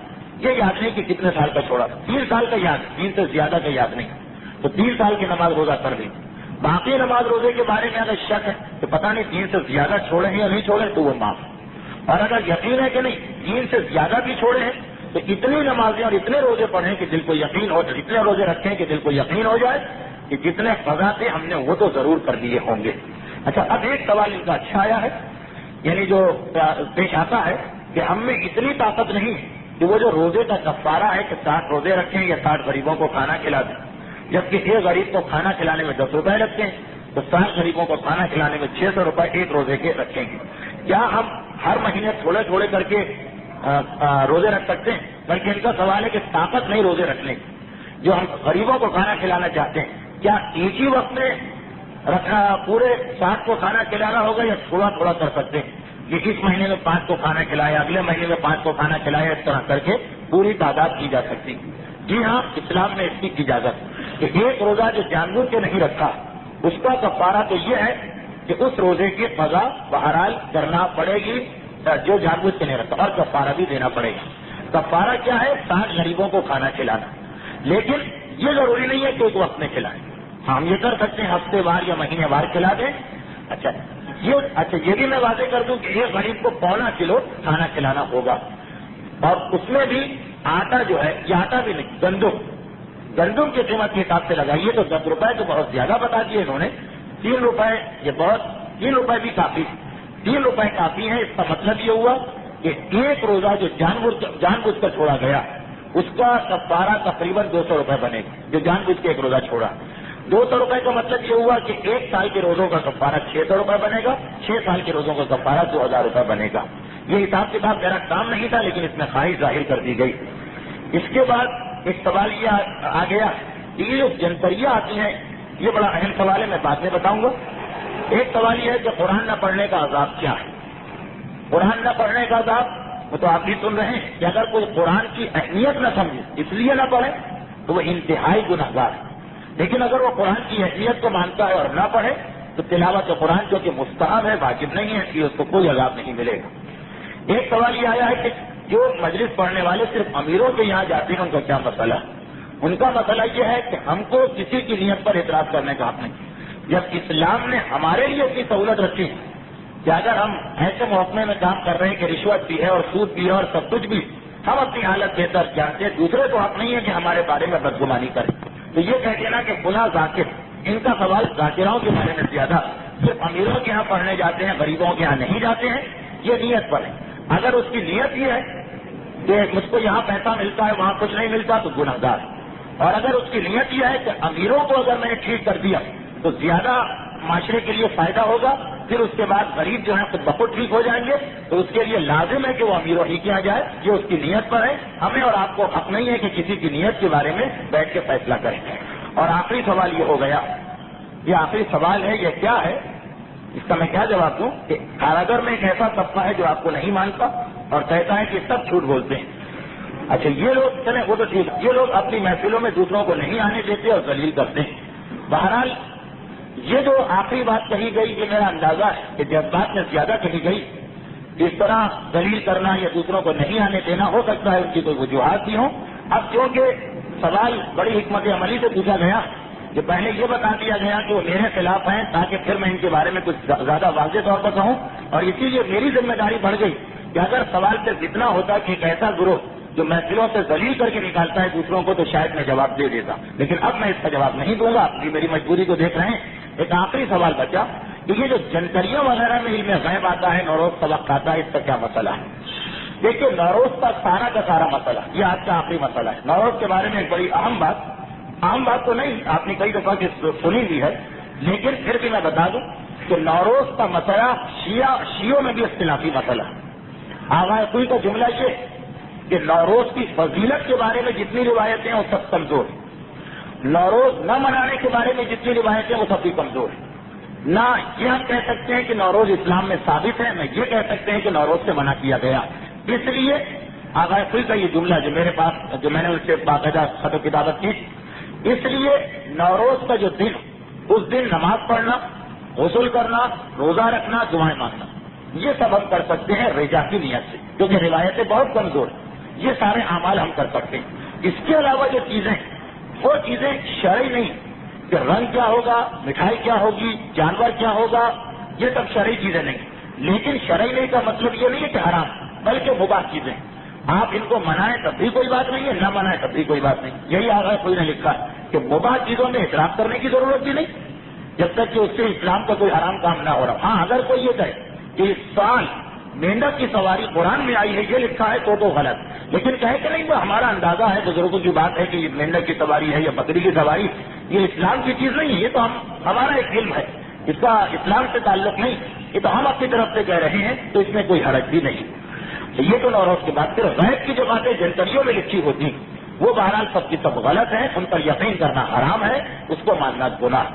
یہ یاد نہیں کہ کتنے سال کا چھوڑا تھا، 3 سال کا یاد، 3 سے زیادہ کا یاد نہیں، تو 3 سال کی نماز روزہ کر دی۔ باقی نماز روزے کے بارے میں اگر شک ہے تو پتہ نہیں 3 سے زیادہ چھوڑے ہیں یا نہیں چھوڑے تو وہ معاف، اور اگر یقین ہے کہ نہیں 3 سے زیادہ بھی چھوڑے ہیں تو اتنی نمازیں اور اتنے روزے پڑھیں کہ دل کو یقین ہو، اتنے روزے رکھیں کہ دل کو یقین ہو جائے کہ جتنے قضا تھے ہم نے وہ تو ضرور کر دیے ہوں گے۔ اچھا، اب ایک سوال ان کا اچھا آیا ہے، یعنی جو پیش آتا ہے کہ ہم میں اتنی طاقت نہیں ہے کہ وہ جو روزے کا کفارہ ہے کہ 60 روزے رکھیں یا 60 غریبوں کو کھانا کھلا دیں، جبکہ ایک غریب کو کھانا کھلانے میں 10 روپے لگتے ہیں، تو 60 غریبوں کو کھانا کھلانے میں 600 روپے ایک روزے کے رکھیں گے۔ کیا ہم ہر مہینے تھوڑے تھوڑے کر کے روزے رکھ سکتے ہیں؟ بلکہ ان کا سوال ہے کہ طاقت نہیں روزے رکھنے کی، جو ہم غریبوں کو کھانا کھلانا چاہتے ہیں، کیا ایک ہی وقت میں پورے 60 کو کھانا کھلانا ہوگا یا تھوڑا تھوڑا کر سکتے ہیں کہ اس مہینے میں 5 کو کھانا کھلایا، اگلے مہینے میں 5 کو کھانا کھلایا، اس طرح کر کے پوری تعداد کی جا سکتی؟ جی ہاں، اسلام میں اس کی اجازت کہ ایک روزہ جو جان بوجھ کے نہیں رکھا اس کا کفارہ تو یہ ہے کہ اس روزے کی قضا بہرحال کرنا پڑے گی جو جان بوجھ کے نہیں رکھا، اور کفارہ بھی دینا پڑے گا۔ کفارہ کیا ہے؟ 60 غریبوں کو کھانا کھلانا، لیکن یہ ضروری نہیں ہے کہ ایک وقت میں کھلائیں، ہم یہ کر سکتے ہیں ہفتے وار یا مہینے وار کھلا دیں۔ اچھا یہ بھی میں واضح کر دوں کہ ایک غریب کو 1.25 کلو کھانا کھلانا ہوگا، اور اس میں بھی آٹا جو ہے، یہ آٹا بھی نہیں، گندم کی قیمت کے حساب سے لگائیے تو 10 روپے تو بہت زیادہ بتا دیے انہوں نے، 3 روپے یہ بہت، 3 روپے بھی کافی، 3 روپے کافی ہیں۔ اس کا مطلب یہ ہوا کہ ایک روزہ جو جان بوجھ کر چھوڑا گیا اس کا کفارہ تقریباً 200 روپے بنے گا، جو جان بوجھ کے ایک روزہ چھوڑا۔ 200 روپے کا مطلب یہ ہوا کہ 1 سال کے روزوں کا کفارہ 600 روپے بنے گا، 6 سال کے روزوں کا کفارہ 2000 روپے بنے گا۔ یہ حساب کتاب میرا کام نہیں تھا، لیکن اس میں خواہش ظاہر کر دی گئی۔ اس کے بعد ایک سوال یہ آ گیا کہ یہ جو جنتریاں آتی ہیں، یہ بڑا اہم سوال ہے، میں بعد میں بتاؤں گا۔ ایک سوال یہ ہے کہ قرآن نہ پڑھنے کا عذاب کیا ہے؟ قرآن نہ پڑھنے کا عذاب وہ تو آپ بھی سن رہے ہیں کہ اگر کوئی قرآن کی اہمیت نہ سمجھے اس لیے نہ پڑھے تو وہ انتہائی گنہگار ہے، لیکن اگر وہ قرآن کی اہمیت کو مانتا ہے اور نہ پڑھے تو تلاوت قرآن جو کہ مستحب ہے، واجب نہیں ہے، اس لیے اس کو کوئی عذاب نہیں ملے گا۔ ایک سوال یہ آیا ہے کہ جو مجلس پڑھنے والے صرف امیروں کے یہاں جاتے ہیں ان کا کیا مسئلہ ہے؟ ان کا مسئلہ یہ ہے کہ ہم کو کسی کی نیت پر اعتراض کرنے کا حق نہیں. جب اسلام نے ہمارے لیے اتنی سہولت رکھی کہ اگر ہم ایسے محکمے میں کام کر رہے ہیں کہ رشوت بھی ہے اور سود بھی ہے اور سب کچھ بھی، ہم اپنی حالت بہتر جانتے ہیں، دوسرے کو حق نہیں ہے کہ ہمارے بارے میں بدگمانی کریں. تو یہ کہہ دینا کہ فلاں ذاکر، ان کا سوال ذاکروں کے بارے میں زیادہ صرف امیروں کے یہاں پڑھنے جاتے ہیں، غریبوں کے یہاں نہیں جاتے ہیں، یہ نیت پر ہے. اگر اس کی نیت یہ ہے کہ مجھ کو یہاں پیسہ ملتا ہے وہاں کچھ نہیں ملتا تو گنہگار. اور اگر اس کی نیت یہ ہے کہ امیروں کو اگر میں نے ٹھیک کر دیا تو زیادہ معاشرے کے لیے فائدہ ہوگا، پھر اس کے بعد غریب جو ہے خود بخود ٹھیک ہو جائیں گے، تو اس کے لیے لازم ہے کہ وہ امیروں ہی کیا جائے. یہ اس کی نیت پر ہے. ہمیں اور آپ کو حق نہیں ہے کہ کسی کی نیت کے بارے میں بیٹھ کے فیصلہ کریں. اور آخری سوال یہ ہو گیا، یہ آخری سوال ہے، یہ کیا ہے، اس کا میں کیا جواب دوں کہ کاراگر میں ایک ایسا طبقہ ہے جو آپ کو نہیں مانتا اور کہتا ہے کہ سب جھوٹ بولتے ہیں. اچھا یہ لوگ چلیں وہ تو ٹھیک، یہ لوگ اپنی محفلوں میں دوسروں کو نہیں آنے دیتے اور ذلیل کرتے ہیں. بہرحال یہ جو آخری بات کہی گئی، یہ میرا اندازہ ہے کہ جذبات میں زیادہ کہی گئی. اس طرح ذلیل کرنا یا دوسروں کو نہیں آنے دینا، ہو سکتا ہے ان کی کوئی وجوہات بھی ہوں. اب کیونکہ سوال بڑی حکمت عملی سے پوچھا گیا کہ پہلے یہ بتا دیا گیا کہ وہ میرے خلاف ہیں تاکہ پھر میں ان کے بارے میں کچھ زیادہ واضح طور پر کہوں، اور اسی لیے میری ذمہ داری بڑھ گئی کہ اگر سوال پہ اتنا ہوتا کہ ایک ایسا گروہ جو محفلوں سے ذلیل کر کے نکالتا ہے دوسروں کو، تو شاید میں جواب دے دیتا. لیکن اب میں اس کا جواب نہیں دوں گا، یہ میری مجبوری کو دیکھ رہے ہیں. ایک آخری سوال بچا کہ یہ جو جنتریوں وغیرہ میں علم غیب آتا ہے، نوروز سبق آتا ہے، اس کا کیا مسئلہ ہے؟ دیکھیے نوروز کا سارا مسئلہ یہ آج کا آخری مسئلہ ہے. نوروز کے بارے میں ایک بڑی اہم بات تو نہیں، آپ نے کئی دفعہ سنی بھی ہے، لیکن پھر بھی میں بتا دوں کہ نوروز کا مسئلہ شیعوں میں بھی اختلافی مسئلہ ہے. آغا کوئی کا جملہ یہ کہ نوروز کی فضیلت کے بارے میں جتنی روایتیں ہیں وہ سب کمزور ہیں، نوروز نہ منانے کے بارے میں جتنی روایتیں ہیں وہ سب بھی کمزور ہیں. نہ یہ ہم کہہ سکتے ہیں کہ نوروز اسلام میں ثابت ہے، نہ یہ کہہ سکتے ہیں کہ نوروز سے منع کیا گیا. اس لیے آغا کوئی کا یہ جملہ جو میرے پاس، جو میں نے اس سے باقاعدہ خط و کتابت کی، اس لیے نوروز کا جو دن، اس دن نماز پڑھنا، غسل کرنا، روزہ رکھنا، دعائیں مانگنا، یہ سب ہم کر سکتے ہیں رجا کی نیت سے، کیونکہ روایتیں بہت کمزور ہیں. یہ سارے اعمال ہم کر سکتے ہیں. اس کے علاوہ جو چیزیں، وہ چیزیں شرعی نہیں کہ رنگ کیا ہوگا، مٹھائی کیا ہوگی، جانور کیا ہوگا، یہ سب شرعی چیزیں نہیں. لیکن شرعی نہیں کا مطلب یہ نہیں ہے کہ حرام، بلکہ مباح چیزیں. آپ ان کو منائیں تب بھی کوئی بات نہیں ہے، نہ منائیں تب بھی کوئی بات نہیں. یہی آگا کوئی نے لکھا ہے کہ مباح چیزوں میں اعتراف کرنے کی ضرورت بھی نہیں جب تک کہ اس سے اسلام کا کوئی حرام کام نہ ہو رہا. ہاں اگر کوئی یہ کہے کہ اس سال مینڈک کی سواری قرآن میں آئی ہے، یہ لکھا ہے تو غلط، لیکن کہے کہ نہیں وہ ہمارا اندازہ ہے، بزرگوں کی بات ہے کہ یہ مینڈک کی سواری ہے یا بکری کی سواری، یہ اسلام کی چیز نہیں ہے، یہ تو ہمارا ایک علم ہے، اس کا اسلام سے تعلق نہیں، یہ تو ہم اپنی طرف سے کہہ رہے ہیں، تو اس میں کوئی حرج بھی نہیں. یہ تو نوروز کی بات. پھر غیب کی جو باتیں جنتریوں میں لکھی ہوتی وہ بہرحال سب کی سب غلط ہیں، ان پر یقین کرنا حرام ہے، اس کو ماننا گناہ.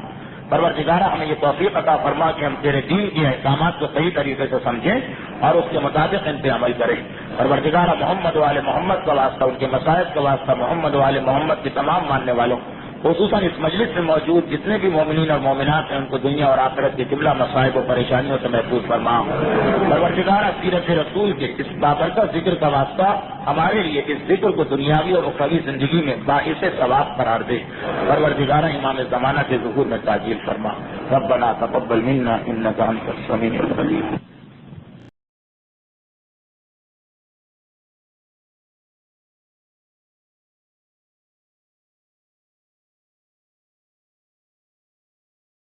پروردگارہ ہمیں یہ توفیق عطا فرما کہ ہم تیرے دین کے احکامات کو صحیح طریقے سے سمجھیں اور اس کے مطابق ان پہ عمل کریں. پروردگارہ محمد و آل محمد کا واسطہ، ان کے مسائل کا واسطہ، محمد و آل محمد کے تمام ماننے والوں، خصوصاً اس مجلس میں موجود جتنے بھی مومنین اور مومنات ہیں، ان کو دنیا اور آخرت کے جملہ مصائب و پریشانیوں سے محفوظ فرما. پروردگارہ سیرت رسول کے اس بابرکت ذکر کا واسطہ ہمارے لیے اس ذکر کو دنیاوی اور اخروی زندگی میں باعث ثواب قرار دے. پروردگارہ امام زمانہ کے ظہور میں تعجیل فرما. ربنا تقبل منا انک انت السمیع العلیم.